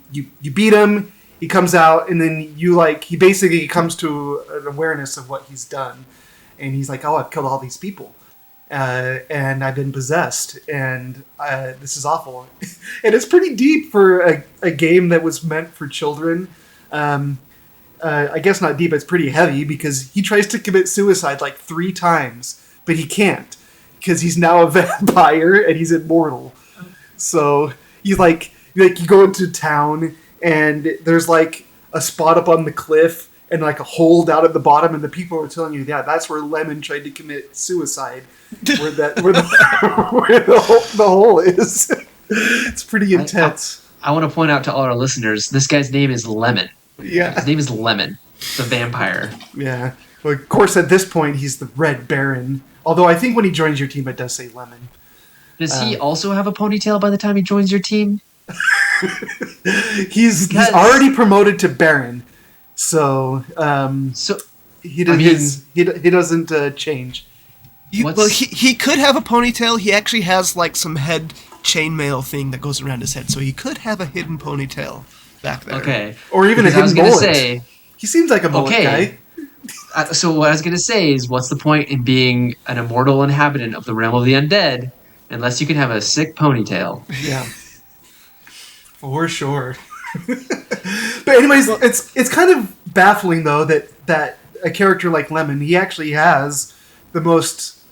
beat him. He comes out, and then he basically comes to an awareness of what he's done, and he's like, "Oh, I've killed all these people, and I've been possessed, and this is awful." And it's pretty deep for a game that was meant for children. I guess not deep; it's pretty heavy because he tries to commit suicide like 3 times, but he can't because he's now a vampire and he's immortal. So he's like you go into town, and there's like a spot up on the cliff and like a hole down at the bottom, and the people are telling you, yeah, that's where Lemon tried to commit suicide, where the hole is. It's pretty intense. I want to point out to all our listeners, this guy's name is Lemon. Yeah, his name is Lemon, the vampire. Yeah, well, of course at this point he's the Red Baron. Although I think when he joins your team, it does say Lemon. Does he also have a ponytail by the time he joins your team? He's already promoted to Baron, so he doesn't change. He could have a ponytail. He actually has like some head chainmail thing that goes around his head, so he could have a hidden ponytail back there. Okay, or even a hidden mullet. He seems like a mullet guy. So what I was going to say is, what's the point in being an immortal inhabitant of the realm of the undead unless you can have a sick ponytail? Yeah. For sure. But anyways, it's kind of baffling though that a character like Lemon, he actually has the most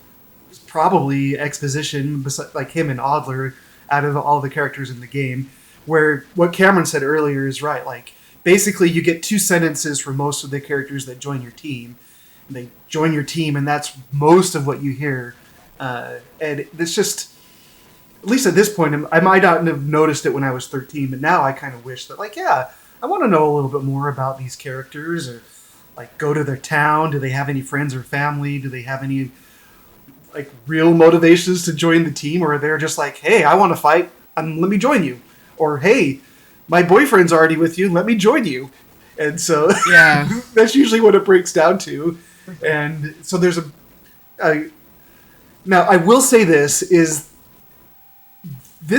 probably exposition, like him and Adler, out of all the characters in the game. Where what Cameron said earlier is right. Like basically, you get 2 sentences for most of the characters that join your team. They join your team, and that's most of what you hear. And it's just. At least at this point, I might not have noticed it when I was 13, but now I kind of wish that, like, yeah, I want to know a little bit more about these characters, or, like, go to their town. Do they have any friends or family? Do they have any, like, real motivations to join the team? Or they're just like, hey, I want to fight, and let me join you. Or, hey, my boyfriend's already with you, let me join you. And so yeah, that's usually what it breaks down to. And so there's now, I will say this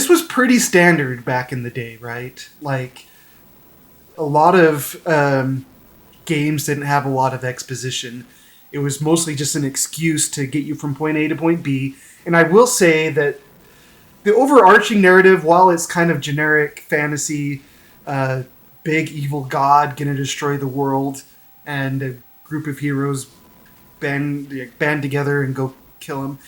was pretty standard back in the day, right? Like, a lot of games didn't have a lot of exposition. It was mostly just an excuse to get you from point A to point B. And I will say that the overarching narrative, while it's kind of generic fantasy, big evil god gonna destroy the world, and a group of heroes band together and go kill him,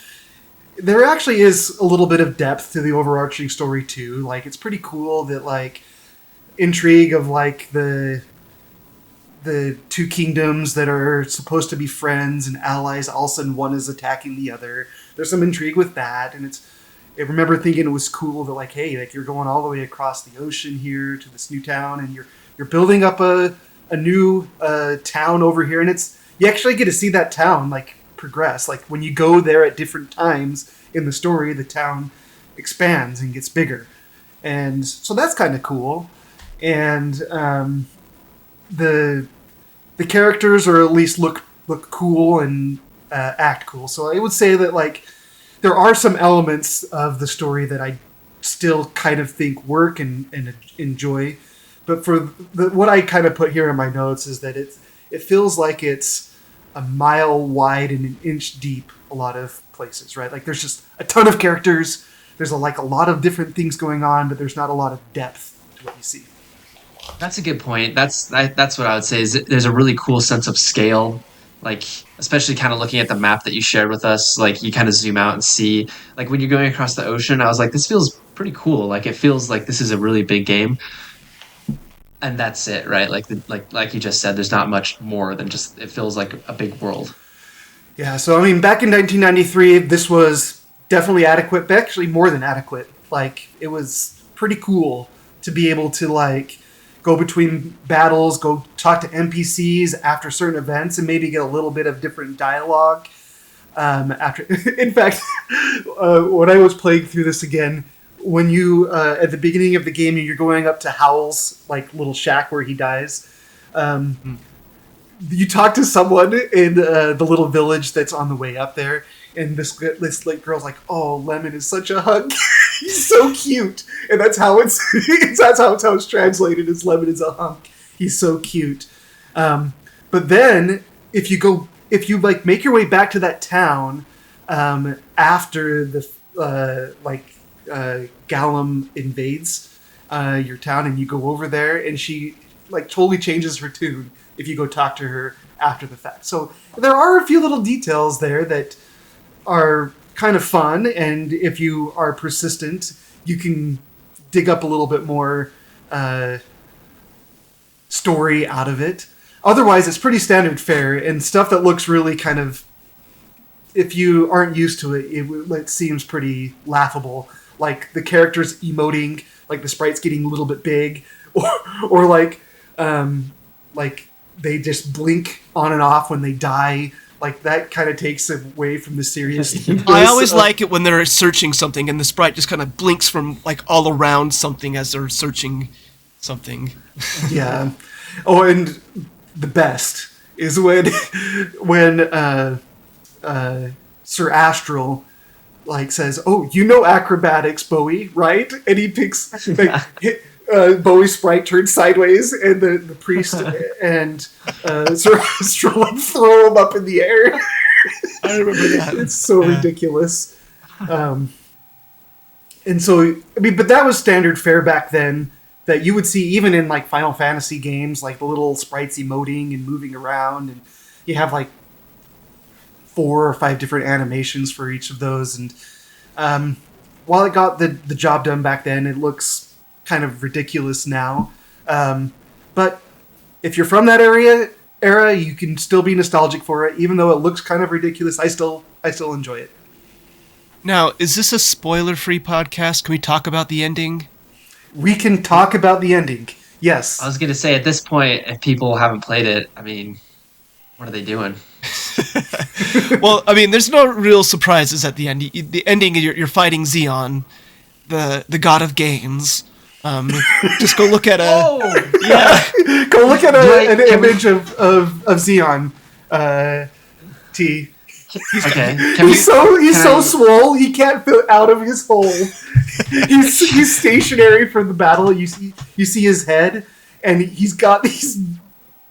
there actually is a little bit of depth to the overarching story too. Like, it's pretty cool that, like, intrigue of, like, the 2 kingdoms that are supposed to be friends and allies, all of a sudden one is attacking the other. There's some intrigue with that, and I remember thinking it was cool that, like, hey, like, you're going all the way across the ocean here to this new town, and you're building up a new town over here, and you actually get to see that town, like, progress. Like, when you go there at different times in the story, the town expands and gets bigger, and so that's kind of cool. And the characters, or at least look cool and act cool. So I would say that, like, there are some elements of the story that I still kind of think work and enjoy, but for what I kind of put here in my notes is that it feels like it's a mile wide and an inch deep a lot of places, right? Like, there's just a ton of characters. There's a lot of different things going on, but there's not a lot of depth to what you see. That's a good point. That's what I would say is there's a really cool sense of scale. Like, especially kind of looking at the map that you shared with us, like, you kind of zoom out and see, like, when you're going across the ocean, I was like, this feels pretty cool. Like, it feels like this is a really big game. and that's it, right? Like you just said, there's not much more than just it feels like a big world. Yeah, so I mean, back in 1993, this was definitely adequate, but actually more than adequate. Like, it was pretty cool to be able to, like, go between battles, go talk to NPCs after certain events, and maybe get a little bit of different dialogue. After, in fact, when I was playing through this again, when you at the beginning of the game, you're going up to Howl's like little shack where he dies. You talk to someone in the little village that's on the way up there, and this like girl's like, "Oh, Lemon is such a hunk. He's so cute," and that's how it's how it's translated as Lemon is a hunk. He's so cute. But then if you like make your way back to that town after the Gallum invades your town, and you go over there, and she like totally changes her tune if you go talk to her after the fact. So there are a few little details there that are kind of fun, and if you are persistent, you can dig up a little bit more story out of it. Otherwise, it's pretty standard fare, and stuff that looks really kind of, if you aren't used to it, it seems pretty laughable. Like the characters emoting, like the sprites getting a little bit big, or like they just blink on and off when they die. Like that kind of takes away from the seriousness. I always like it when they're searching something and the sprite just kind of blinks from like all around something as they're searching something. Yeah. Oh, and the best is when Sir Astral like says, "Oh, you know acrobatics, Bowie, right?" And he picks like, Bowie's sprite turns sideways, and the priest and Sir Astral like throw him up in the air. I remember that. It's so ridiculous. And so, I mean, but that was standard fare back then. That you would see even in like Final Fantasy games, like the little sprites emoting and moving around, and you have like 4 or 5 different animations for each of those. And while it got the job done back then, it looks kind of ridiculous now. But if you're from that era, you can still be nostalgic for it, even though it looks kind of ridiculous. I still enjoy it. Now, is this a spoiler-free podcast? Can we talk about the ending? We can talk about the ending. Yes. I was going to say, at this point, if people haven't played it, I mean, what are they doing? Well, I mean, there's no real surprises at the end. The ending, you're fighting Xeon, the god of games. Just go look at go look at an image of Xeon. T. He's so swole he can't fit out of his hole. He's stationary for the battle. You see his head, and he's got these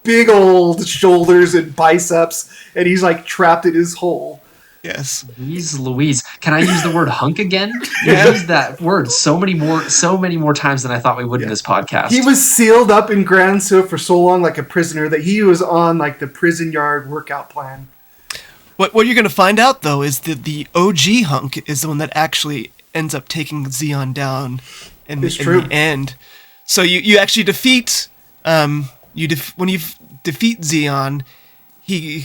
big old shoulders and biceps, and he's like trapped in his hole. Yes. Jeez Louise. Can I use the word hunk again? We used that word so many more times than I thought we would in this podcast. He was sealed up in Grand Sue for so long like a prisoner that he was on like the prison yard workout plan. What you're going to find out, though, is that the OG hunk is the one that actually ends up taking Xeon down in the end. So you actually defeat... when you defeat Xeon, you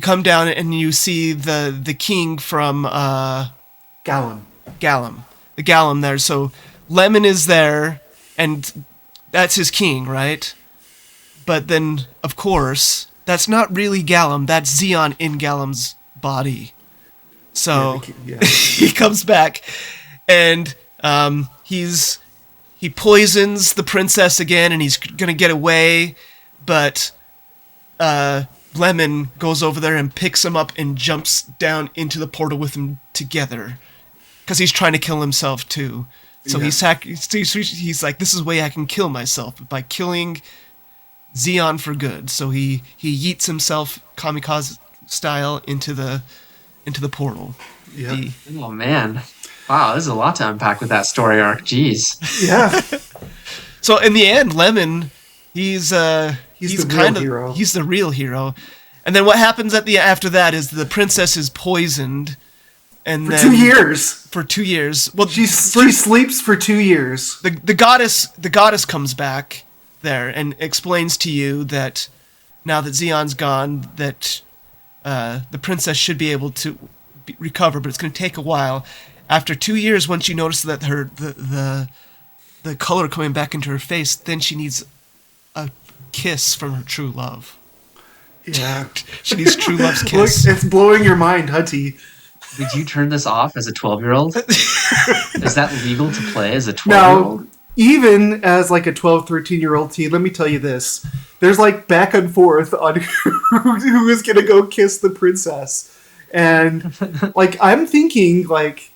come down and you see the king from... Gallum. The Gallum there. So Lemon is there, and that's his king, right? But then, of course... That's not really Gallum. That's Xeon in Gallum's body. So he comes back, and he poisons the princess again, and he's gonna get away. But Lemon goes over there and picks him up and jumps down into the portal with him together, because he's trying to kill himself too. So he's like, this is a way I can kill myself by killing Xeon for good. So he yeets himself kamikaze style into the portal. Yeah. Oh man. Wow, there's a lot to unpack with that story arc. Jeez. Yeah. So in the end, Lemon, he's the real hero. And then what happens after that is the princess is poisoned, and for 2 years. For 2 years. Well, she sleeps for 2 years. The goddess comes back there and explains to you that now that Xeon's gone, that the princess should be able to recover, but it's going to take a while. After 2 years, once you notice that the color coming back into her face, then she needs a kiss from her true love. Yeah. She needs true love's kiss. Look, it's blowing your mind, Hutty. Did you turn this off as a 12-year-old? Is that legal to play as a 12-year-old? Now, even as like a 12, 13-year-old teen, let me tell you this. There's like back and forth on who is going to go kiss the princess. And like, I'm thinking like,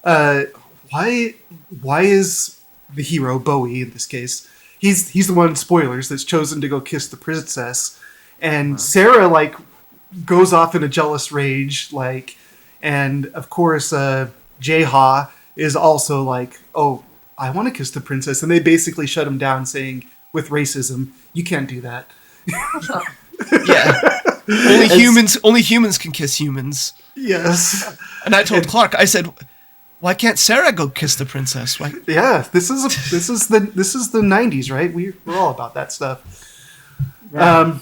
why is the hero, Bowie in this case, he's the one, spoilers, that's chosen to go kiss the princess. And Sarah like goes off in a jealous rage, like, and of course, Jaha is also like, oh, I want to kiss the princess. And they basically shut him down saying, with racism, you can't do that. Yeah. Only humans can kiss humans. Yes. And I told Clark, I said, why can't Sarah go kiss the princess? Why? Yeah, this is the 90s, right? We're all about that stuff. Yeah.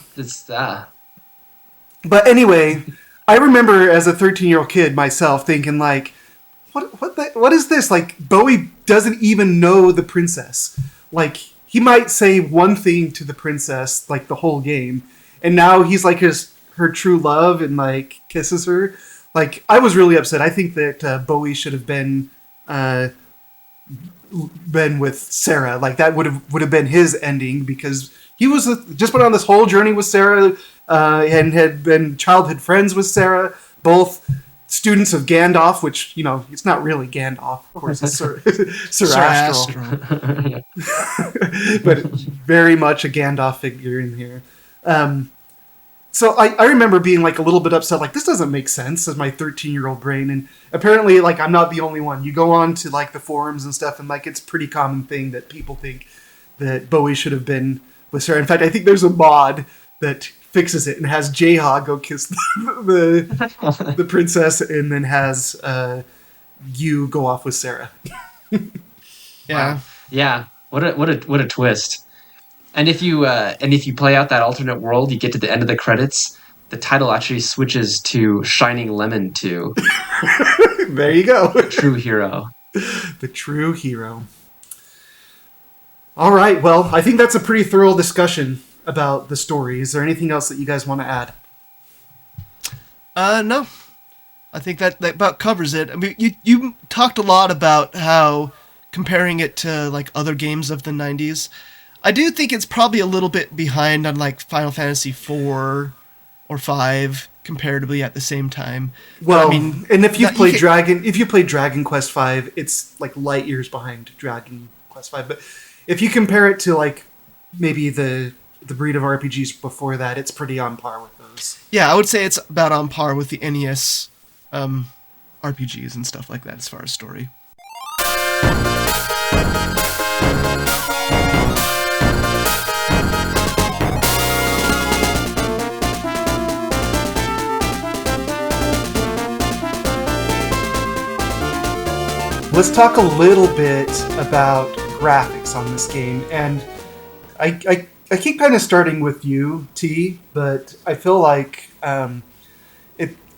But anyway, I remember as a 13-year-old kid myself thinking like, what is this? Like, Bowie doesn't even know the princess. Like, he might say one thing to the princess like the whole game, and now he's like her true love and like kisses her. Like, I was really upset. I think that Bowie should have been with Sarah. Like, that would have been his ending, because he was just went on this whole journey with Sarah and had been childhood friends with Sarah, both students of Gandalf, which, you know, it's not really Gandalf, of course, it's Sir Astral. But very much a Gandalf figure in here. So I remember being like a little bit upset, like, this doesn't make sense, as my 13-year-old brain. And apparently, like, I'm not the only one. You go on to like the forums and stuff, and like, it's a pretty common thing that people think that Bowie should have been with Sarah. In fact, I think there's a mod that fixes it and has Jaha go kiss the princess, and then has you go off with Sarah. Yeah. Yeah. What a twist. And if you play out that alternate world, you get to the end of the credits, the title actually switches to Shining Lemon 2. There you go. The true hero. The true hero. All right. Well, I think that's a pretty thorough discussion about the story. Is there anything else that you guys want to add? No. I think that about covers it. I mean, you talked a lot about how comparing it to like other games of the 90s. I do think it's probably a little bit behind on like Final Fantasy 4 or 5 comparatively at the same time. Well, I mean, and if you play Dragon Quest 5, it's like light years behind Dragon Quest 5. But if you compare it to like maybe the breed of RPGs before that, it's pretty on par with those. Yeah, I would say it's about on par with the NES RPGs and stuff like that as far as story. Let's talk a little bit about graphics on this game, and I keep kind of starting with you, T, but I feel like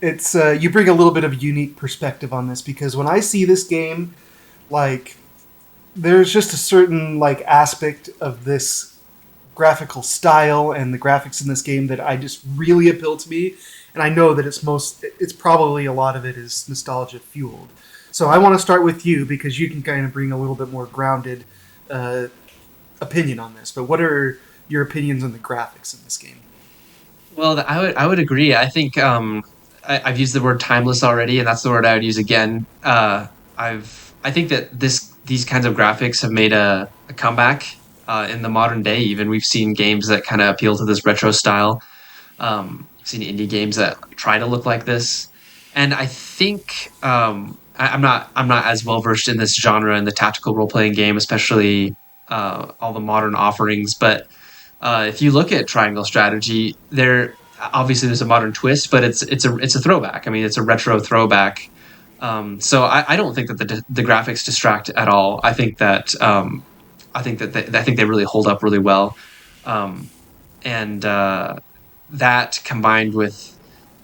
it's you bring a little bit of unique perspective on this, because when I see this game, like, there's just a certain like aspect of this graphical style and the graphics in this game that I just really appeal to me, and I know that it's probably a lot of it is nostalgia fueled. So I want to start with you, because you can kind of bring a little bit more grounded opinion on this. But what are your opinions on the graphics in this game? Well, I would agree. I think I've used the word timeless already, and that's the word I would use again. I think that these kinds of graphics have made a comeback in the modern day. Even we've seen games that kind of appeal to this retro style. We've seen indie games that try to look like this, and I think I'm not as well versed in this genre in the tactical role playing game, especially all the modern offerings. But if you look at Triangle Strategy, there's a modern twist, but it's a throwback. I mean, it's a retro throwback. So I don't think that the graphics distract at all. I think that I think I think they really hold up really well. Um, and that combined with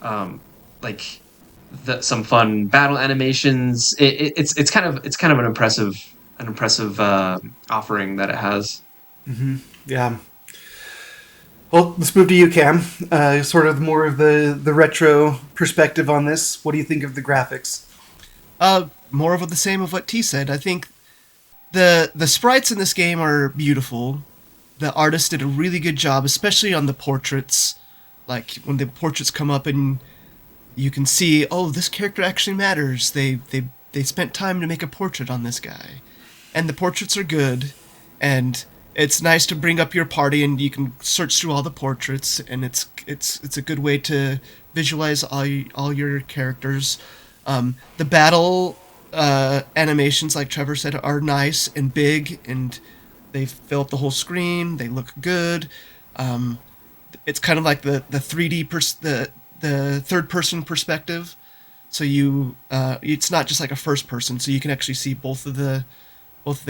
um, like some fun battle animations, it's kind of an impressive offering that it has. Yeah. Well, let's move to you, Cam. Sort of more of the retro perspective on this. What do you think of the graphics? More of the same of what T said. I think the sprites in this game are beautiful. The artist did a really good job, especially on the portraits. Like when the portraits come up and you can see, oh, this character actually matters. They spent time to make a portrait on this guy, and the portraits are good, and it's nice to bring up your party and you can search through all the portraits, and it's a good way to visualize all your characters. The battle animations, like Trevor said, are nice and big, and they fill up the whole screen. They look good. It's kind of like the 3D the third person perspective. So it's not just like a first person. So you can actually see both the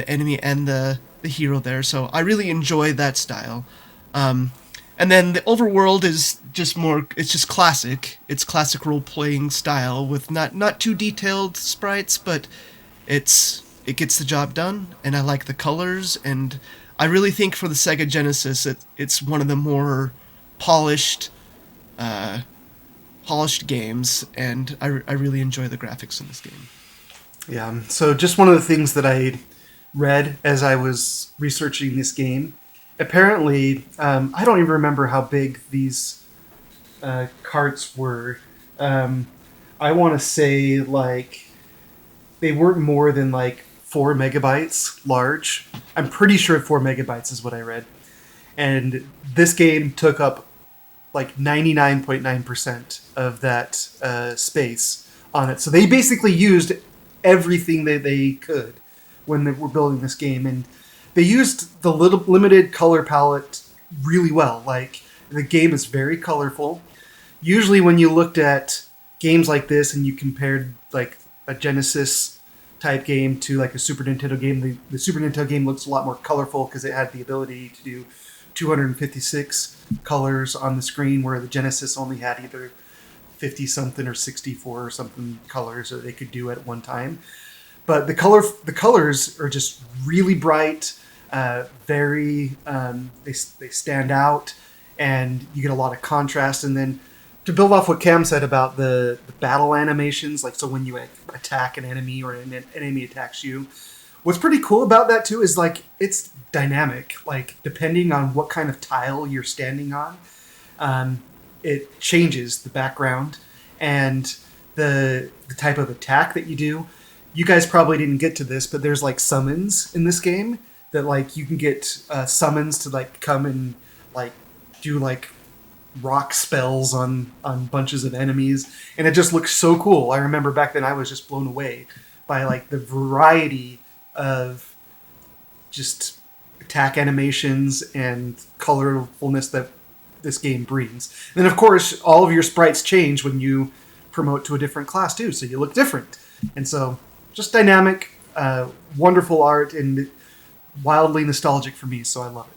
enemy and the hero there. So I really enjoy that style. And then the overworld is just more. It's just classic. It's classic role playing style with not too detailed sprites, but it gets the job done. And I like the colors. And I really think for the Sega Genesis, it's one of the more polished polished games, and I really enjoy the graphics in this game. Yeah. So just one of the things that I read as I was researching this game. Apparently, I don't even remember how big these carts were. I want to say like they weren't more than like 4 megabytes large. I'm pretty sure 4 megabytes is what I read. And this game took up like 99.9% of that space on it. So they basically used everything that they could when they were building this game. And they used the little limited color palette really well. Like, the game is very colorful. Usually when you looked at games like this and you compared like a Genesis type game to like a Super Nintendo game, the Super Nintendo game looks a lot more colorful because it had the ability to do 256 colors on the screen, where the Genesis only had either 50 something or 64 or something colors that they could do at one time. But the colors are just really bright, very they stand out, and you get a lot of contrast. And then to build off what Cam said about the battle animations, like so when you attack an enemy or an enemy attacks you, what's pretty cool about that too is like it's dynamic. Like depending on what kind of tile you're standing on, it changes the background and the type of attack that you do. You guys probably didn't get to this, but there's like summons in this game that like you can get summons to like come and like do like rock spells on bunches of enemies, and it just looks so cool. I remember back then I was just blown away by like the variety of just attack animations and colorfulness that this game brings. And then of course all of your sprites change when you promote to a different class too, so you look different. And so just dynamic, wonderful art, and wildly nostalgic for me, so I love it.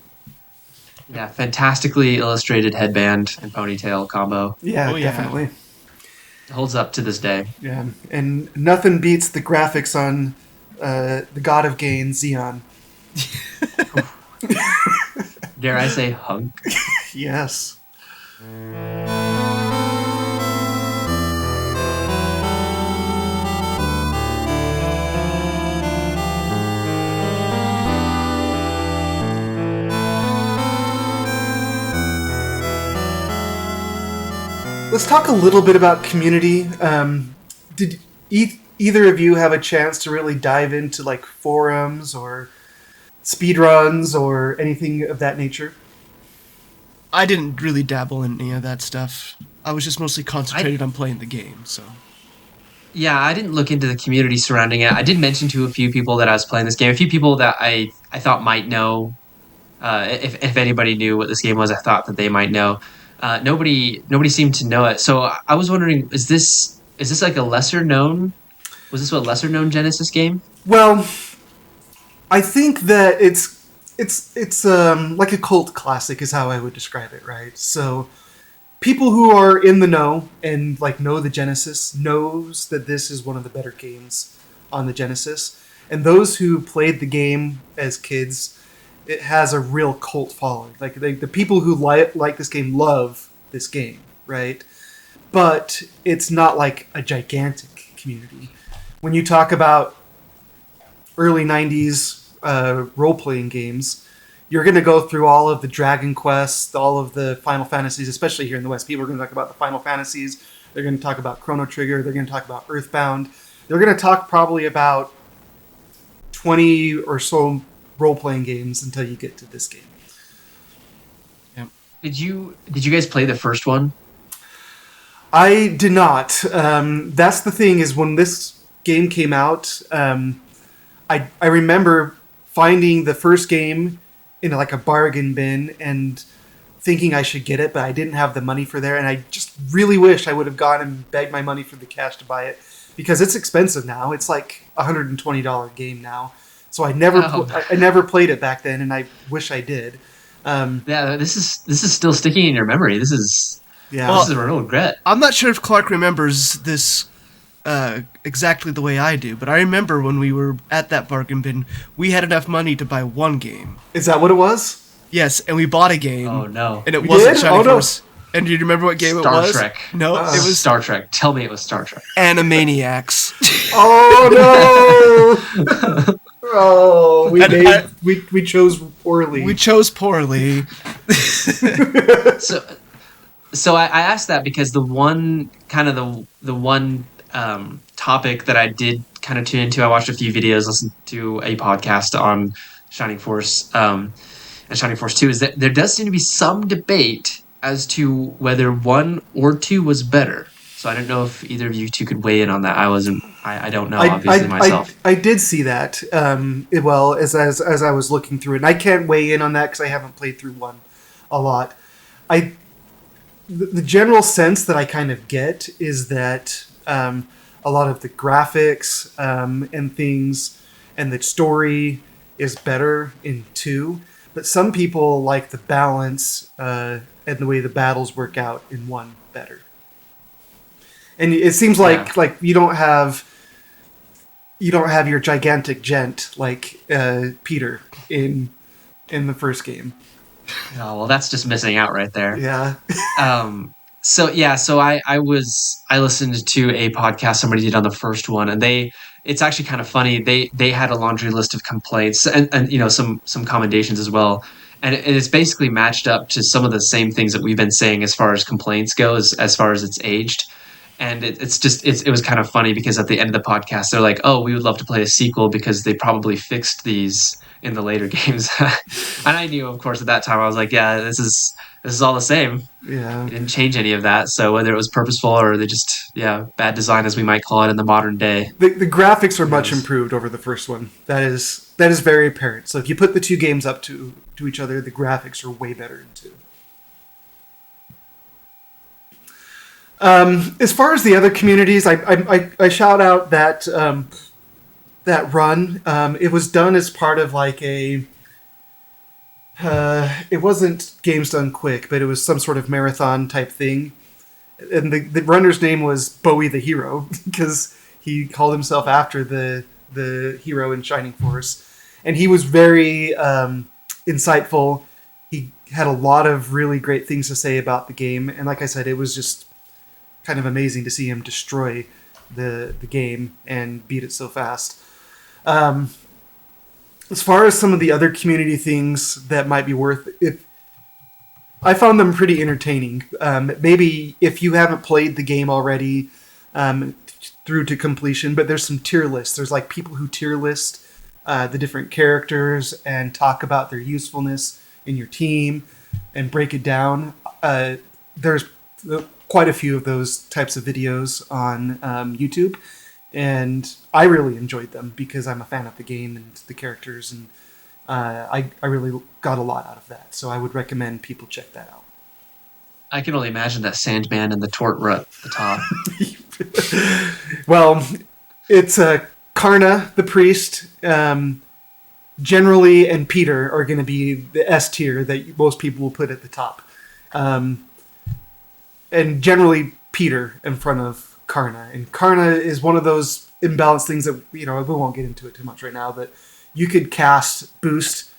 Yeah, fantastically illustrated headband and ponytail combo. Yeah, Oh, yeah. definitely. It holds up to this day. Yeah, and nothing beats the graphics on the God of Gain, Xeon. Dare I say hunk? Yes. Let's talk a little bit about community. Did either of you have a chance to really dive into like forums or speedruns or anything of that nature? I didn't really dabble in any of that stuff. I was just mostly concentrated on playing the game, so. Yeah, I didn't look into the community surrounding it. I did mention to a few people that I was playing this game, a few people that I thought might know. If anybody knew what this game was, I thought that they might know. Nobody seemed to know it. So I was wondering, is this like a lesser known? Was this a lesser known Genesis game? Well, I think that it's it's like a cult classic is how I would describe it, right? So people who are in the know and like know the Genesis knows that this is one of the better games on the Genesis, and those who played the game as kids, it has a real cult following. Like the people who like this game love this game, right? But it's not like a gigantic community. When you talk about early 90s role-playing games, you're going to go through all of the Dragon Quests, all of the Final Fantasies, especially here in the West. People are going to talk about the Final Fantasies. They're going to talk about Chrono Trigger. They're going to talk about Earthbound. They're going to talk probably about 20 or so role-playing games until you get to this game. Yeah. Did you guys play the first one? I did not. That's the thing is when this game came out, I remember finding the first game in like a bargain bin and thinking I should get it, but I didn't have the money for there, and I just really wish I would have gone and begged my money for the cash to buy it because it's expensive now. It's like $120 game now, so I never played it back then, and I wish I did. Yeah, this is still sticking in your memory. This is a real regret. I'm not sure if Clark remembers this exactly the way I do, but I remember when we were at that bargain bin, we had enough money to buy one game. Is that what it was? Yes, and we bought a game. Oh no! And it wasn't Shining no. Force. And do you remember what game it was? Star Trek. No, it was Star Trek. Tell me it was Star Trek. Animaniacs. Oh no! Oh, we chose poorly. We chose poorly. So I asked that because the one topic that I did kind of tune into, I watched a few videos, listened to a podcast on Shining Force and Shining Force 2, is that there does seem to be some debate as to whether 1 or 2 was better. So I don't know if either of you two could weigh in on that. I don't know, obviously, myself. I did see that, as I was looking through it. And I can't weigh in on that because I haven't played through 1 a lot. The general sense that I kind of get is that a lot of the graphics and things and the story is better in 2, but some people like the balance and the way the battles work out in 1 better. And it seems like you don't have your gigantic gent like Peter in the first game. Oh, well, that's just missing out right there. Yeah. So I listened to a podcast somebody did on the first one, and it's actually kind of funny. They had a laundry list of complaints and some commendations as well. And it's basically matched up to some of the same things that we've been saying as far as complaints go, as far as it's aged. And it was kind of funny because at the end of the podcast, they're like, "Oh, we would love to play a sequel because they probably fixed these in the later games." And I knew, of course, at that time, I was like, "Yeah, this is all the same. Yeah, We didn't change any of that." So whether it was purposeful or they just bad design, as we might call it in the modern day. the graphics are much improved over the first one. That is very apparent. So if you put the 2 games up to each other, the graphics are way better in 2. As far as the other communities, I shout out that that run. It was done as part of like it wasn't Games Done Quick, but it was some sort of marathon type thing. And the runner's name was Bowie the Hero because he called himself after the hero in Shining Force, and he was very insightful. He had a lot of really great things to say about the game, and like I said, it was just kind of amazing to see him destroy the game and beat it so fast. As far as some of the other community things that might be worth it, I found them pretty entertaining. Maybe if you haven't played the game already through to completion, but there's some tier lists. There's like people who tier list the different characters and talk about their usefulness in your team and break it down. There's quite a few of those types of videos on YouTube, and I really enjoyed them because I'm a fan of the game and the characters, and I really got a lot out of that. So I would recommend people check that out. I can only imagine that Sandman and the Tort were at the top. Well, it's Karna, the priest. generally and Peter are going to be the S tier that most people will put at the top. Um, and generally Peter in front of Karna. And Karna is one of those imbalanced things that, we won't get into it too much right now, but you could cast Boost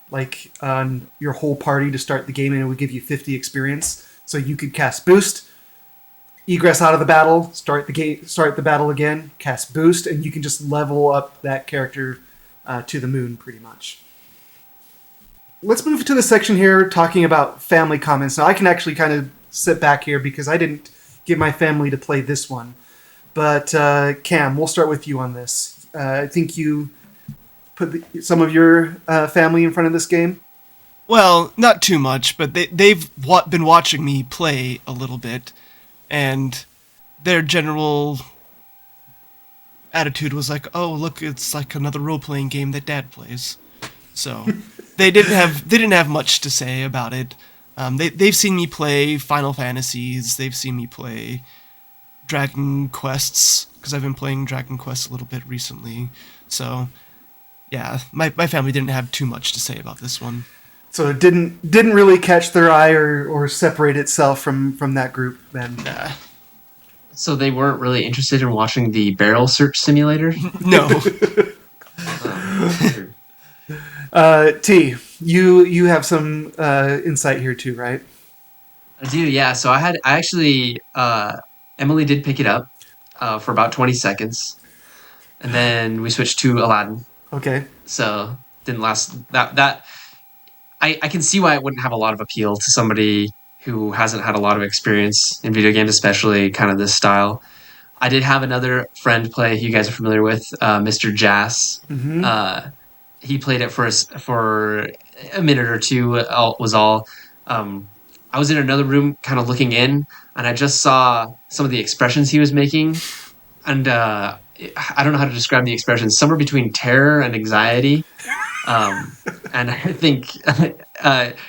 like on your whole party to start the game, and it would give you 50 experience. So you could cast Boost, egress out of the battle, start the battle again, cast Boost, and you can just level up that character to the moon pretty much. Let's move to the section here talking about family comments. Now I can actually kind of sit back here because I didn't get my family to play this one. But Cam, we'll start with you on this. I think you put some of your family in front of this game? Well, not too much, but they've been watching me play a little bit, and their general attitude was like, "Oh, look, it's like another role-playing game that Dad plays." So they didn't have much to say about it. They've seen me play Final Fantasies. They've seen me play Dragon Quests, because I've been playing Dragon Quest a little bit recently. So yeah, my family didn't have too much to say about this one. So it didn't really catch their eye or separate itself from that group then. Nah. So they weren't really interested in watching the barrel search simulator? No. T, you have some insight here too, right? I do, yeah. So Emily did pick it up for about 20 seconds. And then we switched to Aladdin. Okay. So didn't last that I can see why it wouldn't have a lot of appeal to somebody who hasn't had a lot of experience in video games, especially kind of this style. I did have another friend play, who you guys are familiar with, Mr. Jass. Mm-hmm. He played it for a minute or two, was all. I was in another room kind of looking in, and I just saw some of the expressions he was making. And I don't know how to describe the expressions, somewhere between terror and anxiety. And I think it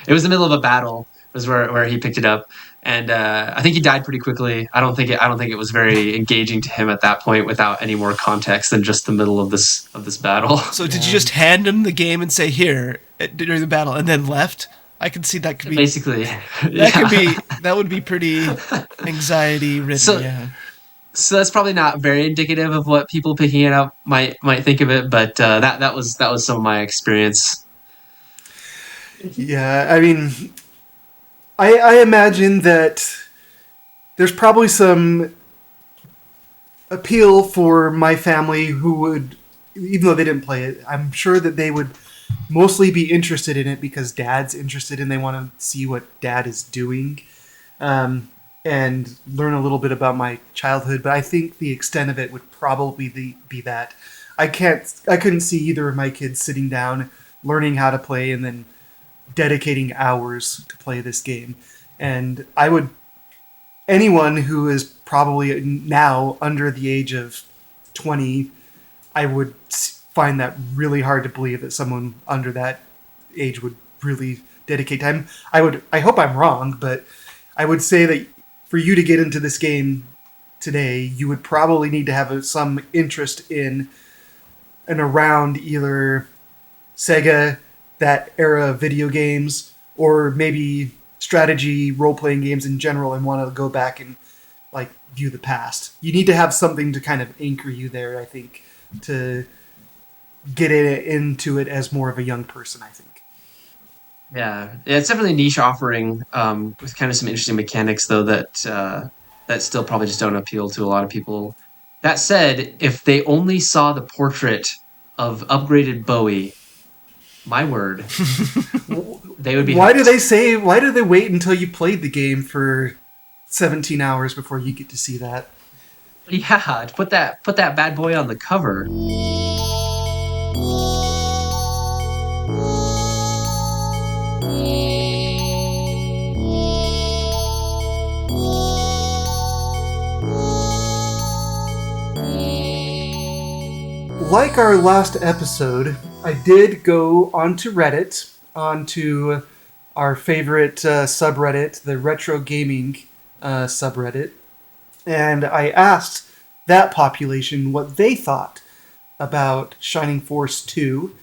was the middle of a battle was where he picked it up, and I think he died pretty quickly. I don't think it was very engaging to him at that point without any more context than just the middle of this battle. So did you just hand him the game and say, "Here," during the battle, and then left? I can see that could be basically that would be pretty anxiety ridden. So, yeah. So that's probably not very indicative of what people picking it up might think of it, but that was some of my experience. Yeah, I mean, I imagine that there's probably some appeal for my family who would, even though they didn't play it, I'm sure that they would mostly be interested in it because Dad's interested and they want to see what Dad is doing. And learn a little bit about my childhood, but I think the extent of it would probably be that. I couldn't see either of my kids sitting down, learning how to play, and then dedicating hours to play this game. And anyone who is probably now under the age of 20, I would find that really hard to believe that someone under that age would really dedicate time. I hope I'm wrong, but I would say that for you to get into this game today, you would probably need to have some interest in and around either Sega, that era of video games, or maybe strategy role-playing games in general, and want to go back and like view the past. You need to have something to kind of anchor you there, I think, to get into it as more of a young person, I think. Yeah, it's definitely a niche offering with kind of some interesting mechanics, though, that still probably just don't appeal to a lot of people. That said, if they only saw the portrait of upgraded Bowie, my word, they would be. Why do they wait until you played the game for 17 hours before you get to see that? Yeah, to put that bad boy on the cover. Like our last episode, I did go onto Reddit, onto our favorite subreddit, the retro gaming subreddit, and I asked that population what they thought about Shining Force 2,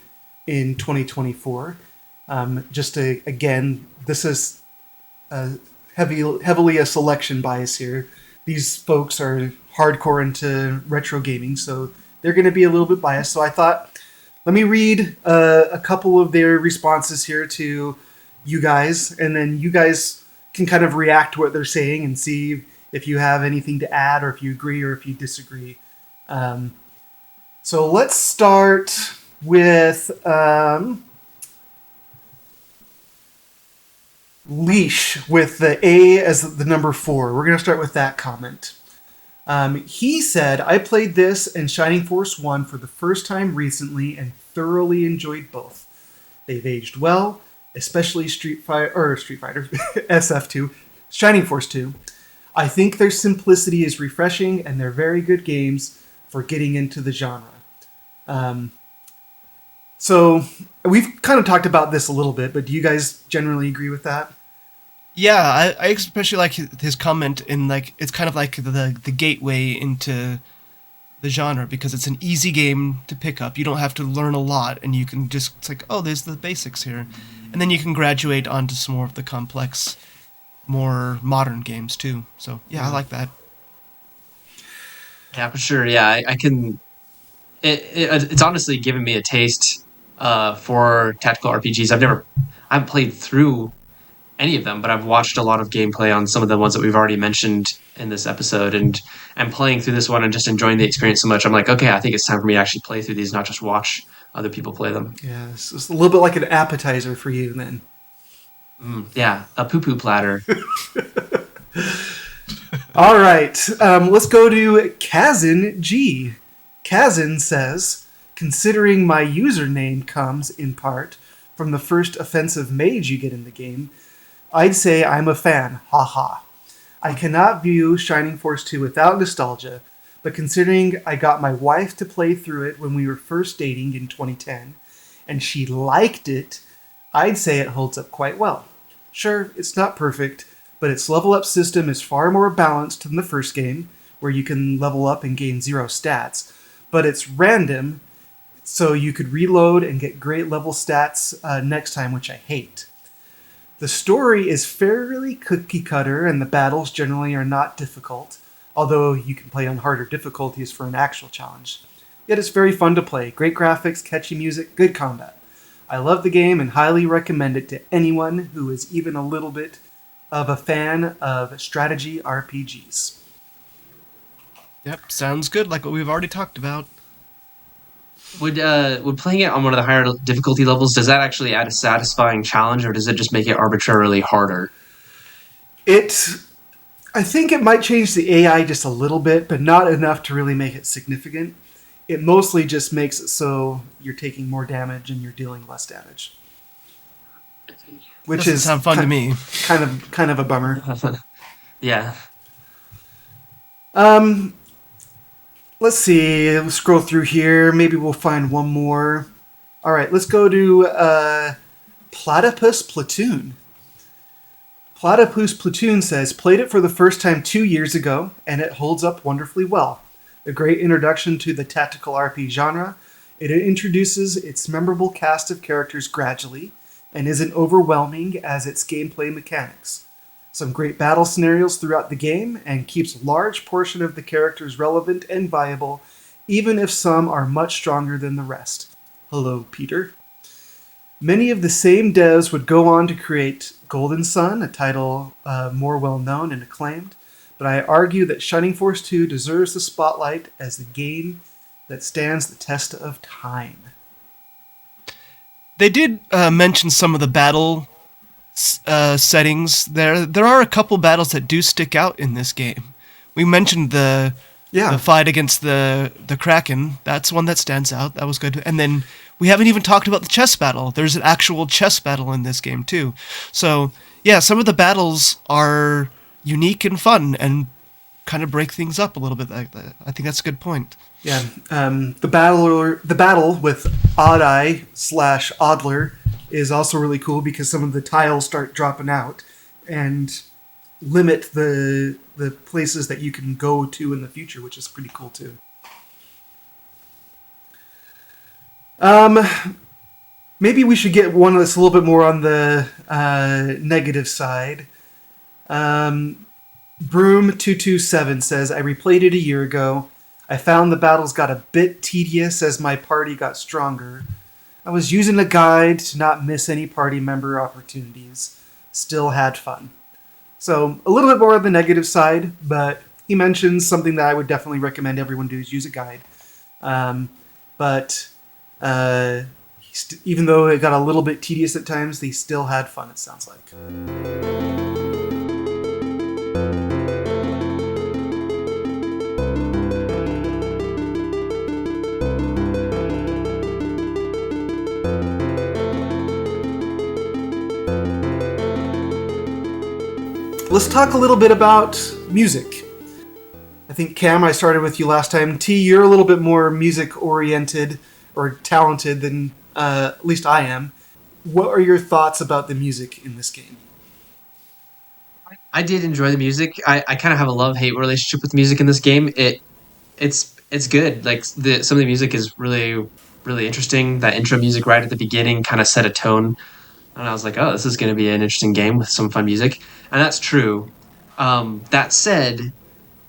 in 2024. Again, this is heavily a selection bias here. These folks are hardcore into retro gaming, so they're going to be a little bit biased. So I thought, let me read a couple of their responses here to you guys, and then you guys can kind of react to what they're saying and see if you have anything to add, or if you agree, or if you disagree. So let's start with Leash with the A as the number 4. We're going to start with that comment. He said, I played this and Shining Force 1 for the first time recently and thoroughly enjoyed both. They've aged well, especially Street Fighter, SF2, Shining Force 2. I think their simplicity is refreshing and they're very good games for getting into the genre. So we've kind of talked about this a little bit, but do you guys generally agree with that? Yeah, I especially like his comment in like it's kind of like the gateway into the genre because it's an easy game to pick up. You don't have to learn a lot, and you can just it's like, oh, there's the basics here, and then you can graduate onto some more of the complex, more modern games too. So yeah, I like that. Yeah, for sure. Yeah, I can. It's honestly given me a taste for tactical RPGs. I haven't played through any of them, but I've watched a lot of gameplay on some of the ones that we've already mentioned in this episode, and playing through this one and just enjoying the experience so much. I'm like, okay, I think it's time for me to actually play through these, not just watch other people play them. Yeah, so it's a little bit like an appetizer for you then. Yeah, a poo-poo platter. All right, let's go to Kazin G. Kazin says, considering my username comes, in part, from the first offensive mage you get in the game, I'd say I'm a fan, haha. I cannot view Shining Force 2 without nostalgia, but considering I got my wife to play through it when we were first dating in 2010, and she liked it, I'd say it holds up quite well. Sure, it's not perfect, but its level up system is far more balanced than the first game, where you can level up and gain 0 stats, but it's random, so you could reload and get great level stats next time, which I hate. The story is fairly cookie cutter, and the battles generally are not difficult, although you can play on harder difficulties for an actual challenge. Yet it's very fun to play. Great graphics, catchy music, good combat. I love the game and highly recommend it to anyone who is even a little bit of a fan of strategy RPGs. Yep, sounds good, like what we've already talked about. Would playing it on one of the higher difficulty levels, does that actually add a satisfying challenge, or does it just make it arbitrarily harder? I think it might change the AI just a little bit, but not enough to really make it significant. It mostly just makes it so you're taking more damage and you're dealing less damage. Which Doesn't sound fun to me. Kind of a bummer. Yeah. Let's see. Let's scroll through here. Maybe we'll find one more. All right, let's go to Platypus Platoon. Platypus Platoon says, played it for the first time 2 years ago, and it holds up wonderfully well. A great introduction to the tactical RP genre. It introduces its memorable cast of characters gradually, and isn't overwhelming as its gameplay mechanics. Some great battle scenarios throughout the game, and keeps a large portion of the characters relevant and viable, even if some are much stronger than the rest. Hello, Peter. Many of the same devs would go on to create Golden Sun, a title more well-known and acclaimed, but I argue that Shining Force 2 deserves the spotlight as the game that stands the test of time. They did mention some of the battle settings there. There are a couple battles that do stick out in this game. We mentioned the fight against the Kraken. That's one that stands out. That was good. And then we haven't even talked about the chess battle. There's an actual chess battle in this game too. So yeah, some of the battles are unique and fun and kind of break things up a little bit. I think that's a good point. Yeah, the battle with Odd Eye / Oddler is also really cool because some of the tiles start dropping out and limit the places that you can go to in the future, which is pretty cool too. maybe we should get one that's a little bit more on the negative side. Broom227 says, I replayed it a year ago. I found the battles got a bit tedious as my party got stronger. I was using a guide to not miss any party member opportunities. Still had fun. So, a little bit more on the negative side, but he mentions something that I would definitely recommend everyone do is use a guide. But even though it got a little bit tedious at times, they still had fun, it sounds like. Let's talk a little bit about music. I think, Cam, I started with you last time. T, you're a little bit more music-oriented or talented than at least I am. What are your thoughts about the music in this game? I did enjoy the music. I kind of have a love-hate relationship with music in this game. It's good. Like some of the music is really really interesting. That intro music right at the beginning kind of set a tone, and I was like, oh, this is going to be an interesting game with some fun music, and that's true. That said,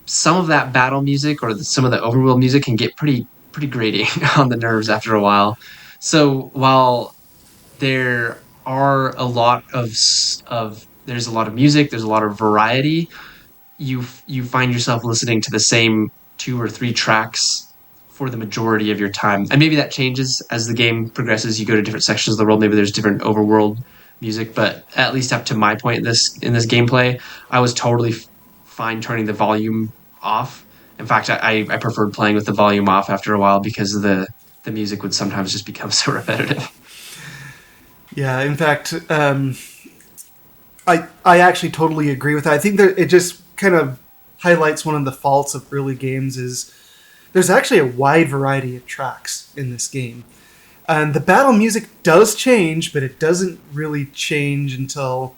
some of that battle music or some of the overworld music can get pretty grating on the nerves after a while. So while there are a lot of there's a lot of music, there's a lot of variety, you find yourself listening to the same two or three tracks for the majority of your time. And maybe that changes as the game progresses. You go to different sections of the world, maybe there's different overworld music, but at least up to my point in this gameplay, I was totally fine turning the volume off. In fact, I preferred playing with the volume off after a while because the music would sometimes just become so repetitive. Yeah, in fact, I actually totally agree with that. I think that it just kind of highlights one of the faults of early games is there's actually a wide variety of tracks in this game. And the battle music does change, but it doesn't really change until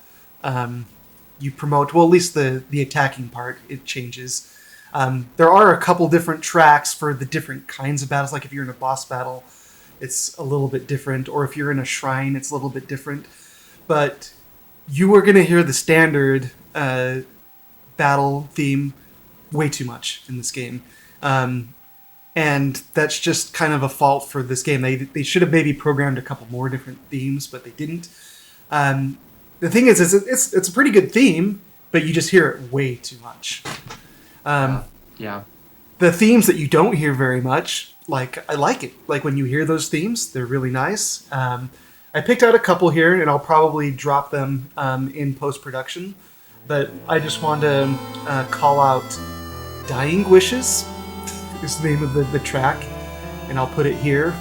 you promote, well, at least the attacking part, it changes. There are a couple different tracks for the different kinds of battles, like if you're in a boss battle, it's a little bit different, or if you're in a shrine, it's a little bit different. But you are going to hear the standard battle theme way too much in this game. And that's just kind of a fault for this game. They should have maybe programmed a couple more different themes, but they didn't. The thing is it's a pretty good theme, but you just hear it way too much. Yeah. The themes that you don't hear very much, I like it. Like when you hear those themes, they're really nice. I picked out a couple here, and I'll probably drop them in post-production. But I just want to call out Dying Wishes is the name of the track, and I'll put it here.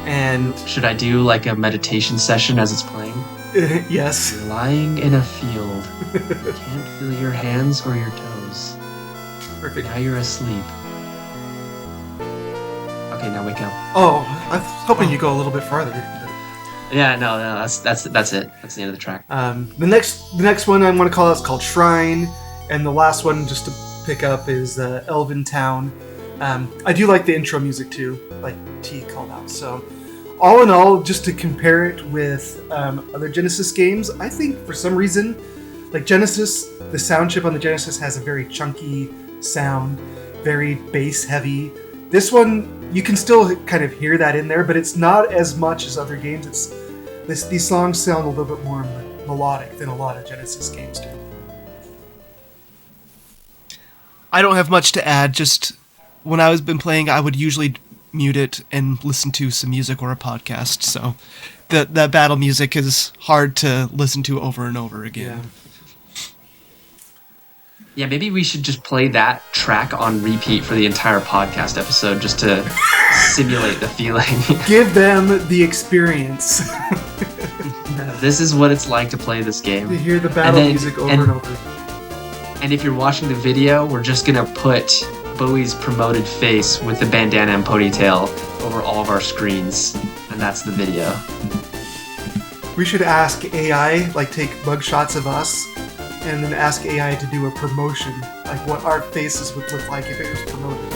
And should I do like a meditation session as it's playing? Yes. You're lying in a field. You can't feel your hands or your toes. Perfect. Now you're asleep. Okay, now wake up. Oh, I was hoping you'd go a little bit farther. Yeah, no, that's it. That's the end of the track. The next one I want to call out is called Shrine, and the last one just to pick up is Elven Town. I do like the intro music too, like T called out. So, all in all, just to compare it with other Genesis games, I think for some reason, like Genesis, the sound chip on the Genesis has a very chunky sound, very bass heavy. This one, you can still kind of hear that in there, but it's not as much as other games. These songs sound a little bit more melodic than a lot of Genesis games do. I don't have much to add. Just when I was been playing, I would usually mute it and listen to some music or a podcast. So the battle music is hard to listen to over and over again. Yeah. Yeah, maybe we should just play that track on repeat for the entire podcast episode just to simulate the feeling. Give them the experience. This is what it's like to play this game. To hear the battle music over and over. And if you're watching the video, we're just going to put Bowie's promoted face with the bandana and ponytail over all of our screens. And that's the video. We should ask AI, take mugshots of us, and then ask AI to do a promotion, like what our faces would look like if it was promoted.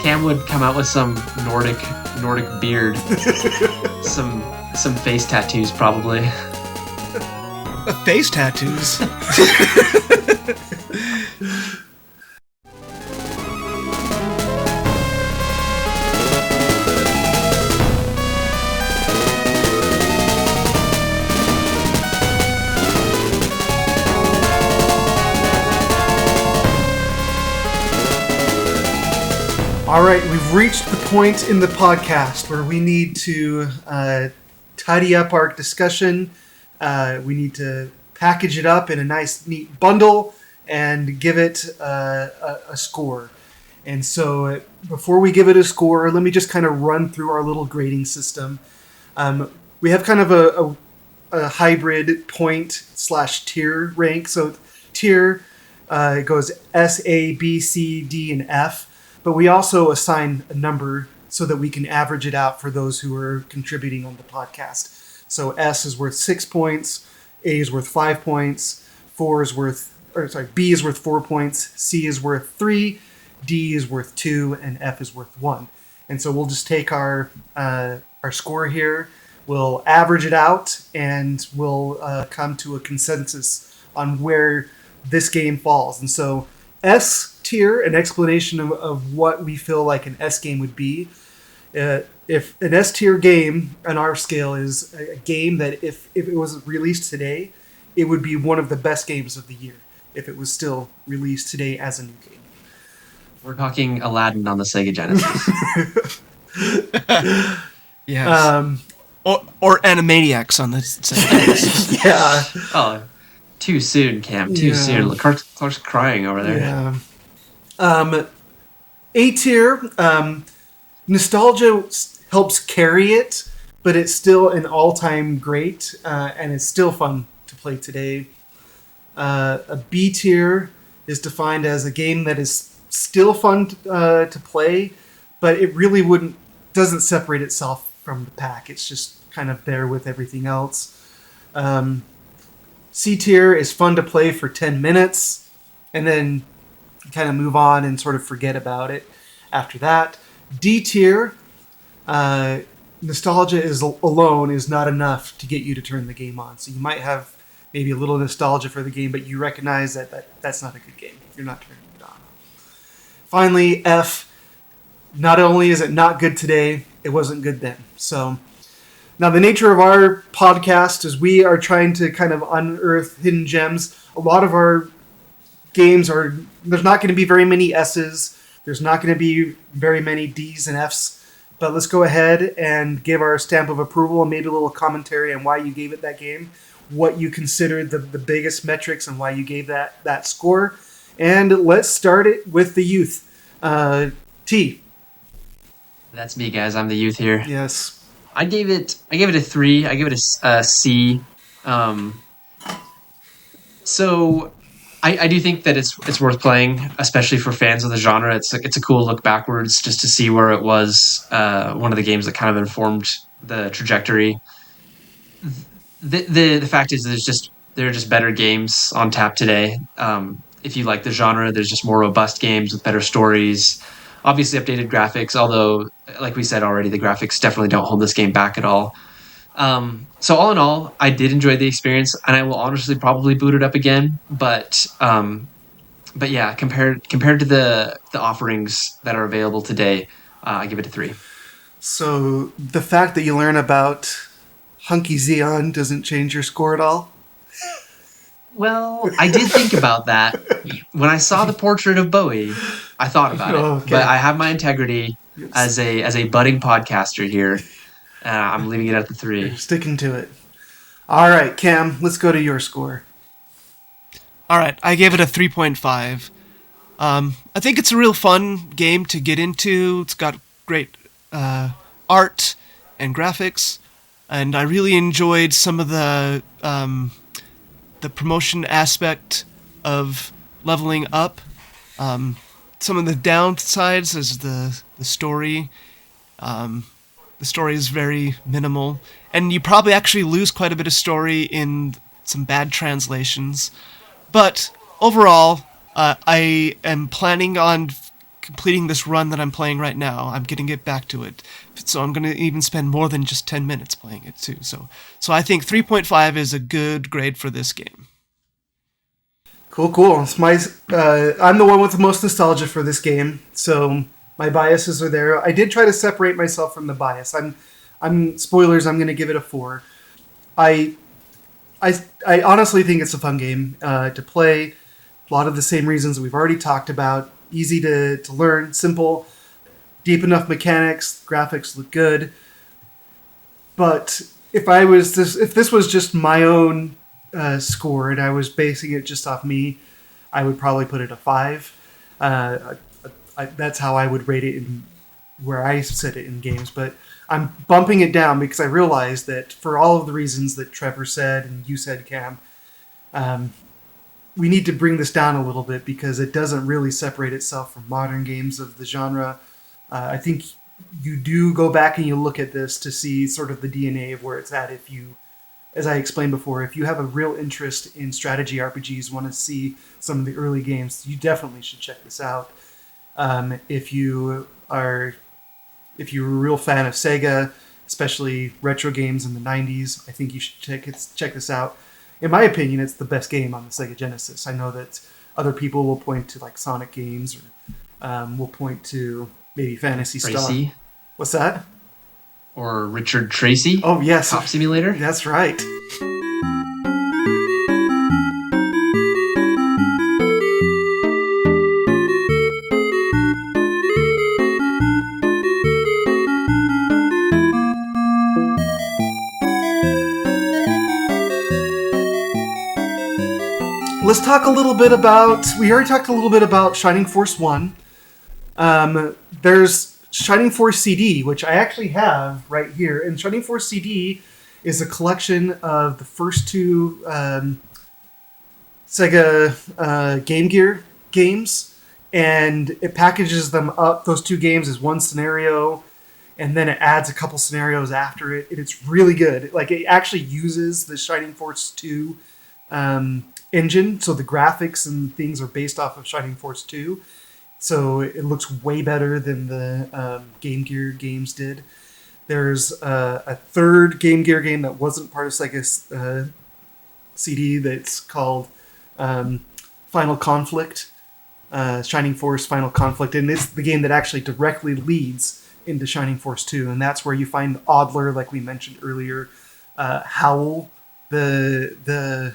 Cam would come out with some Nordic beard, some face tattoos probably. Face tattoos. All right, we've reached the point in the podcast where we need to tidy up our discussion. We need to package it up in a nice, neat bundle and give it a score. And so before we give it a score, let me just kind of run through our little grading system. We have kind of a hybrid point/tier rank. So tier goes S, A, B, C, D, and F. But we also assign a number so that we can average it out for those who are contributing on the podcast. So S is worth 6 points, A is worth 5 points, B is worth 4 points, C is worth 3, D is worth 2, and F is worth 1. And so we'll just take our score here, we'll average it out, and we'll come to a consensus on where this game falls. And so S tier, an explanation of what we feel like an S game would be. If an S tier game on our scale is a game that if it was released today, it would be one of the best games of the year if it was still released today as a new game. We're talking Aladdin on the Sega Genesis. Yes. Or Animaniacs on the Genesis. Yeah. Oh, too soon, Cam. Too soon. Clark's crying over there. Yeah. A tier, nostalgia helps carry it, but it's still an all-time great, and it's still fun to play today. A B tier is defined as a game that is still fun to play, but it really doesn't separate itself from the pack. It's just kind of there with everything else. C tier is fun to play for 10 minutes, and then kind of move on and sort of forget about it after that. D tier, nostalgia alone is not enough to get you to turn the game on. So you might have maybe a little nostalgia for the game, but you recognize that's not a good game if you're not turning it on. Finally, F, not only is it not good today, it wasn't good then. So now the nature of our podcast is we are trying to kind of unearth hidden gems. A lot of our games there's not going to be very many S's. There's not going to be very many D's and F's. But let's go ahead and give our stamp of approval and maybe a little commentary on why you gave it that game, what you considered the biggest metrics and why you gave that score. And let's start it with the youth. T. That's me, guys. I'm the youth here. Yes. I gave it a 3. I gave it a C. So I do think that it's worth playing, especially for fans of the genre. It's a cool look backwards just to see where it was. One of the games that kind of informed the trajectory. The fact is, there are just better games on tap today. If you like the genre, there's just more robust games with better stories. Obviously, updated graphics. Although, like we said already, the graphics definitely don't hold this game back at all. So all in all, I did enjoy the experience, and I will honestly probably boot it up again. But yeah, compared to the offerings that are available today, I give it a 3. So the fact that you learn about Hunky Xeon doesn't change your score at all? Well, I did think about that. When I saw the portrait of Bowie, I thought about it. Okay. But I have my integrity as a budding podcaster here. I'm leaving it at the 3. You're sticking to it. All right, Cam, let's go to your score. All right, I gave it a 3.5. I think it's a real fun game to get into. It's got great art and graphics, and I really enjoyed some of the promotion aspect of leveling up. Some of the downsides is the story. The story is very minimal, and you probably actually lose quite a bit of story in some bad translations. But overall, I am planning on completing this run that I'm playing right now. I'm getting it back to it. So I'm going to even spend more than just 10 minutes playing it too. So I think 3.5 is a good grade for this game. Cool. It's I'm the one with the most nostalgia for this game, so my biases are there. I did try to separate myself from the bias. I'm spoilers. I'm going to give it a 4. I honestly think it's a fun game to play. A lot of the same reasons we've already talked about. Easy to learn, simple, deep enough mechanics, graphics look good. But if this was just my own score and I was basing it just off me, I would probably put it a 5. That's how I would rate it in where I set it in games. But I'm bumping it down because I realized that for all of the reasons that Trevor said and you said, Cam, we need to bring this down a little bit because it doesn't really separate itself from modern games of the genre. I think you do go back and you look at this to see sort of the DNA of where it's at. If you, as I explained before, if you have a real interest in strategy RPGs, want to see some of the early games, you definitely should check this out. If you're a real fan of Sega, especially retro games in the 90s, I think you should check this out. In my opinion, it's the best game on the Sega Genesis. I know that other people will point to like Sonic games or will point to maybe Phantasy Star. Tracy? What's that? Or Richard Tracy? Oh, yes. Cop Simulator? That's right. Let's talk a little bit about... We already talked a little bit about Shining Force 1. There's Shining Force CD, which I actually have right here. And Shining Force CD is a collection of the first 2 Sega Game Gear games. And it packages them up, those 2 games, as one scenario. And then it adds a couple scenarios after it. And it's really good. Like, it actually uses the Shining Force 2... engine, so the graphics and things are based off of Shining Force 2, so it looks way better than the Game Gear games did. There's a third Game Gear game that wasn't part of Sega's CD that's called Final Conflict, Shining Force Final Conflict, and it's the game that actually directly leads into Shining Force 2, and that's where you find Adler, like we mentioned earlier, Howl, the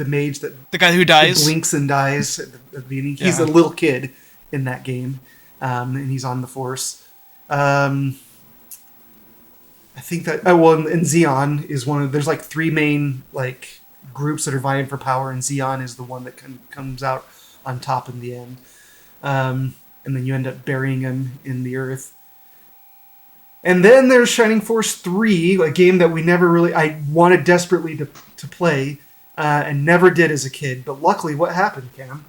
mage that the guy who dies, blinks and dies at the beginning. Yeah. He's a little kid in that game, and he's on the Force. I think that and Xeon is one of. There's like 3 main like groups that are vying for power, and Xeon is the one that comes out on top in the end. And then you end up burying him in the earth. And then there's Shining Force 3, a game that I wanted desperately to play, and never did as a kid. But luckily, what happened, Cam?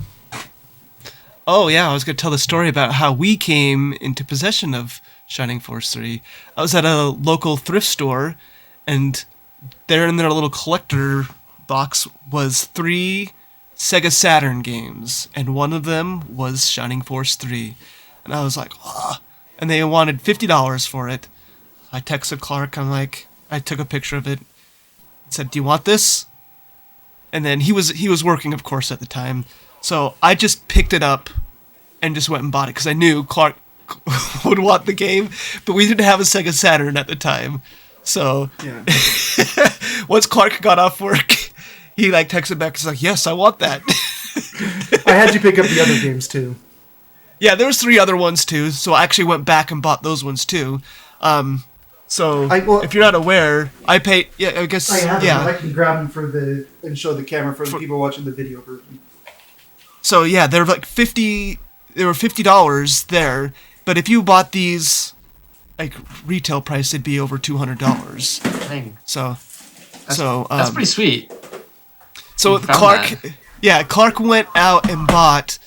Oh, yeah, I was going to tell the story about how we came into possession of Shining Force 3. I was at a local thrift store, and there in their little collector box was 3 Sega Saturn games, and one of them was Shining Force 3. And I was like, ah. And they wanted $50 for it. I texted Clark. I took a picture of it. Said, "Do you want this?" And then he was working, of course, at the time. So I just picked it up and just went and bought it because I knew Clark would want the game, but we didn't have a Sega Saturn at the time. So Yeah. once Clark got off work, he texted back. He's like, "Yes, I want that." I had you pick up the other games too. Yeah, there was 3 other ones too, so I actually went back and bought those ones too. If you're not aware, I paid. Yeah, I guess. I have yeah. them. I can grab them and show the camera for the people watching the video version. So yeah, they're like $50. They were $50 there, but if you bought these, retail price, it'd be over $200. Dang. So That's pretty sweet. So You found Clark, that. Clark went out and bought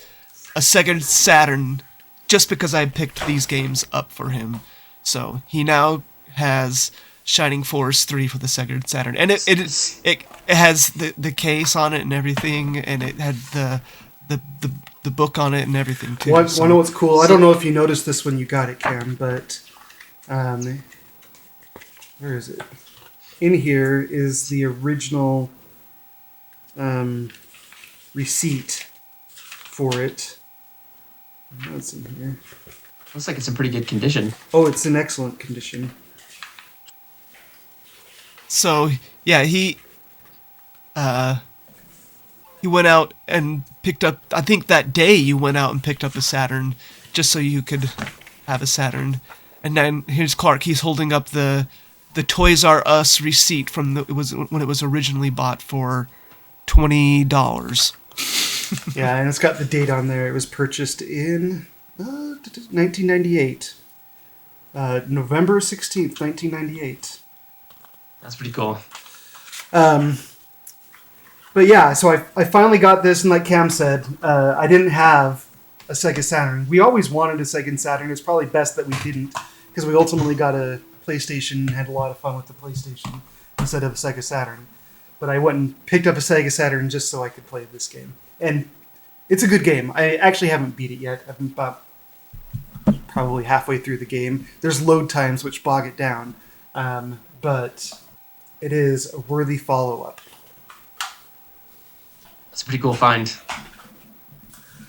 a Sega Saturn just because I picked these games up for him. So he now has Shining Force 3 for the Sega Saturn, and it has the case on it and everything, and it had the the book on it and everything too. Want to know what's cool? I don't know if you noticed this when you got it, Cam, but where is it? In here is the original receipt for it. What's in here? Looks like it's in pretty good condition. Oh, it's in excellent condition. So yeah, he went out and picked up. I think that day you went out and picked up a Saturn, just so you could have a Saturn. And then here's Clark. He's holding up the Toys R Us receipt from when it was originally bought for $20. Yeah, and it's got the date on there. It was purchased in 1998. November 16th, 1998. That's pretty cool. But yeah, so I finally got this, and like Cam said, I didn't have a Sega Saturn. We always wanted a Sega Saturn. It's probably best that we didn't, because we ultimately got a PlayStation and had a lot of fun with the PlayStation instead of a Sega Saturn. But I went and picked up a Sega Saturn just so I could play this game. And it's a good game. I actually haven't beat it yet. I've been about probably halfway through the game. There's load times which bog it down. But it is a worthy follow-up. That's a pretty cool find.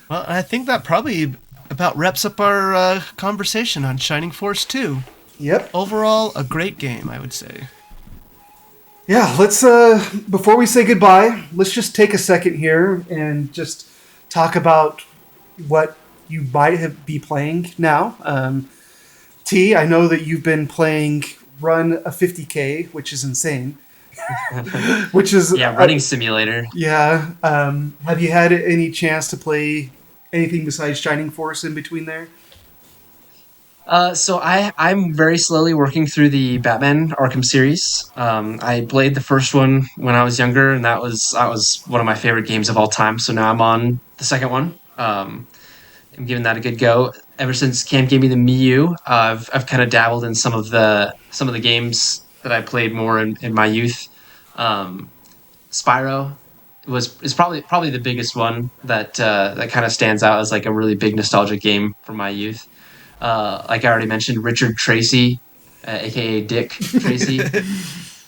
Well, I think that probably about wraps up our conversation on Shining Force 2. Yep. Overall, a great game, I would say. Yeah, let's, before we say goodbye, let's just take a second here and just talk about what you might be playing now. T, I know that you've been playing Run a 50K, which is insane. Which is... Yeah, running simulator. Yeah. Have you had any chance to play anything besides Shining Force in between there? So I'm very slowly working through the Batman Arkham series. I played the first one when I was younger, and that was one of my favorite games of all time. So now I'm on the second one. I'm giving that a good go. Ever since Cam gave me the Miu, I've kind of dabbled in some of the games that I played more in my youth. Spyro is probably the biggest one that kind of stands out as like a really big nostalgic game from my youth. Like I already mentioned, Richard Tracy, aka Dick Tracy.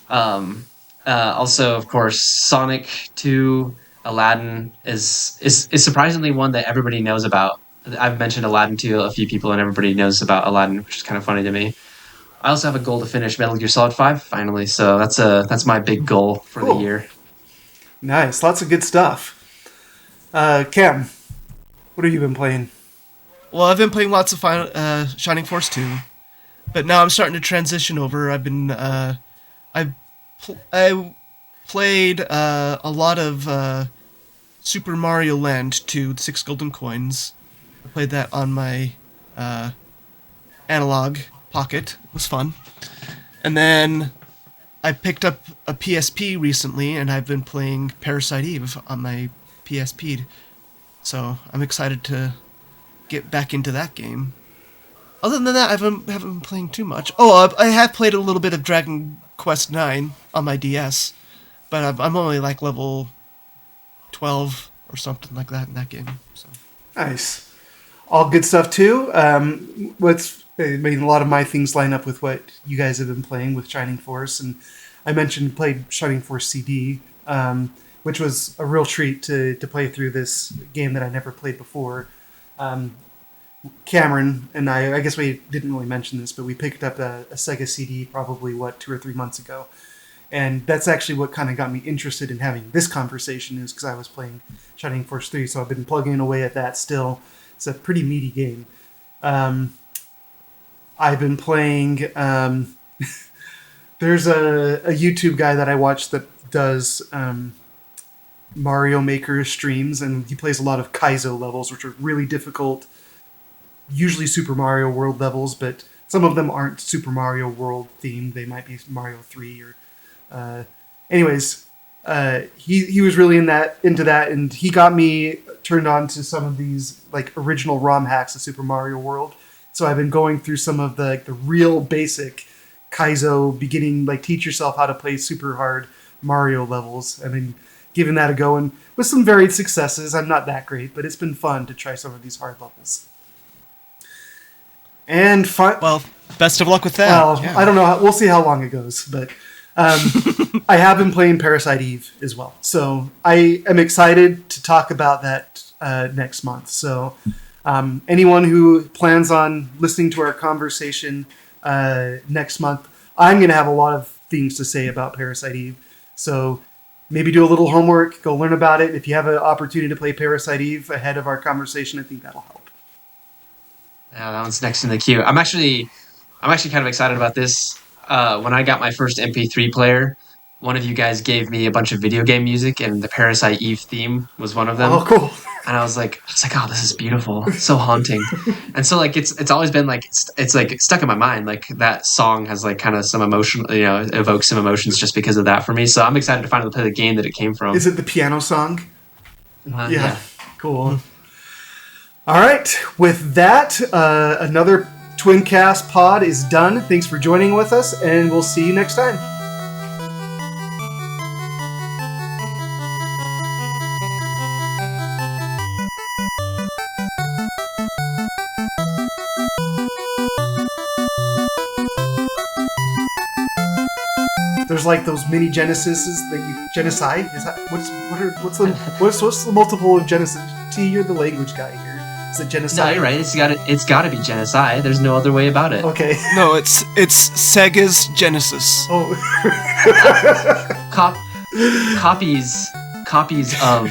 Also, of course, Sonic 2, Aladdin is surprisingly one that everybody knows about. I've mentioned Aladdin to a few people, and everybody knows about Aladdin, which is kind of funny to me. I also have a goal to finish Metal Gear Solid 5 finally, so that's my big goal for the year. Nice, lots of good stuff. Cam, what have you been playing? Well, I've been playing lots of Shining Force 2, but now I'm starting to transition over. I played a lot of Super Mario Land 2, the 6 golden coins. I played that on my analog pocket. It was fun. And then I picked up a PSP recently, and I've been playing Parasite Eve on my PSP. So I'm excited to get back into that game. Other than that, I haven't been playing too much. Oh, I have played a little bit of Dragon Quest IX on my DS, but I'm only like level 12 or something like that in that game. So Nice. All good stuff too. I mean, a lot of my things line up with what you guys have been playing with Shining Force, and I played Shining Force CD, which was a real treat to play through this game that I never played before. Cameron and I guess we didn't really mention this, but we picked up a Sega CD probably 2 or 3 months ago, and that's actually what kind of got me interested in having this conversation, is because I was playing Shining Force 3, so I've been plugging away at that still. It's a pretty meaty game. I've been playing... there's a YouTube guy that I watch that does Mario Maker streams, and he plays a lot of Kaizo levels, which are really difficult, usually Super Mario World levels, but some of them aren't Super Mario World themed. They might be Mario 3 or... anyways, he was really into that, and he got me turned on to some of these like original ROM hacks of Super Mario World. So I've been going through some of the real basic Kaizo beginning, like teach yourself how to play super hard Mario levels. I mean, giving that a go, and with some varied successes. I'm not that great, but it's been fun to try some of these hard levels. And well, best of luck with that. Well, yeah. I don't know. We'll see how long it goes, but I have been playing Parasite Eve as well. So I am excited to talk about that next month. So anyone who plans on listening to our conversation next month, I'm going to have a lot of things to say about Parasite Eve. So maybe do a little homework, go learn about it. If you have an opportunity to play Parasite Eve ahead of our conversation, I think that'll help. Yeah, that one's next in the queue. I'm actually kind of excited about this. When I got my first MP3 player, one of you guys gave me a bunch of video game music, and the Parasite Eve theme was one of them. Oh, cool! And I was like, oh, this is beautiful, so haunting. And so like it's always been like it's like stuck in my mind. Like that song has like kind of some emotion, evokes some emotions just because of that for me. So I'm excited to finally play the game that it came from. Is it the piano song? Yeah. Cool. All right, with that, another TwinCast pod is done. Thanks for joining with us, and we'll see you next time. There's like those mini Genesises that you genocide. Is that what's the multiple of Genesis? T, you're the language guy here. Is it genocide? No, you're right. It's gotta be genocide. There's no other way about it. Okay. No, it's Sega's Genesis. Oh. Copies of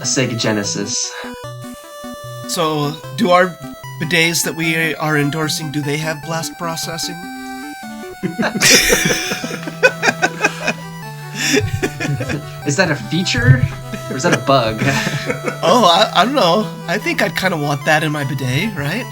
a Sega Genesis. So, do our bidets that we are endorsing, do they have blast processing? Is that a feature or is that a bug? Oh, I don't know. I think I'd kind of want that in my bidet, right?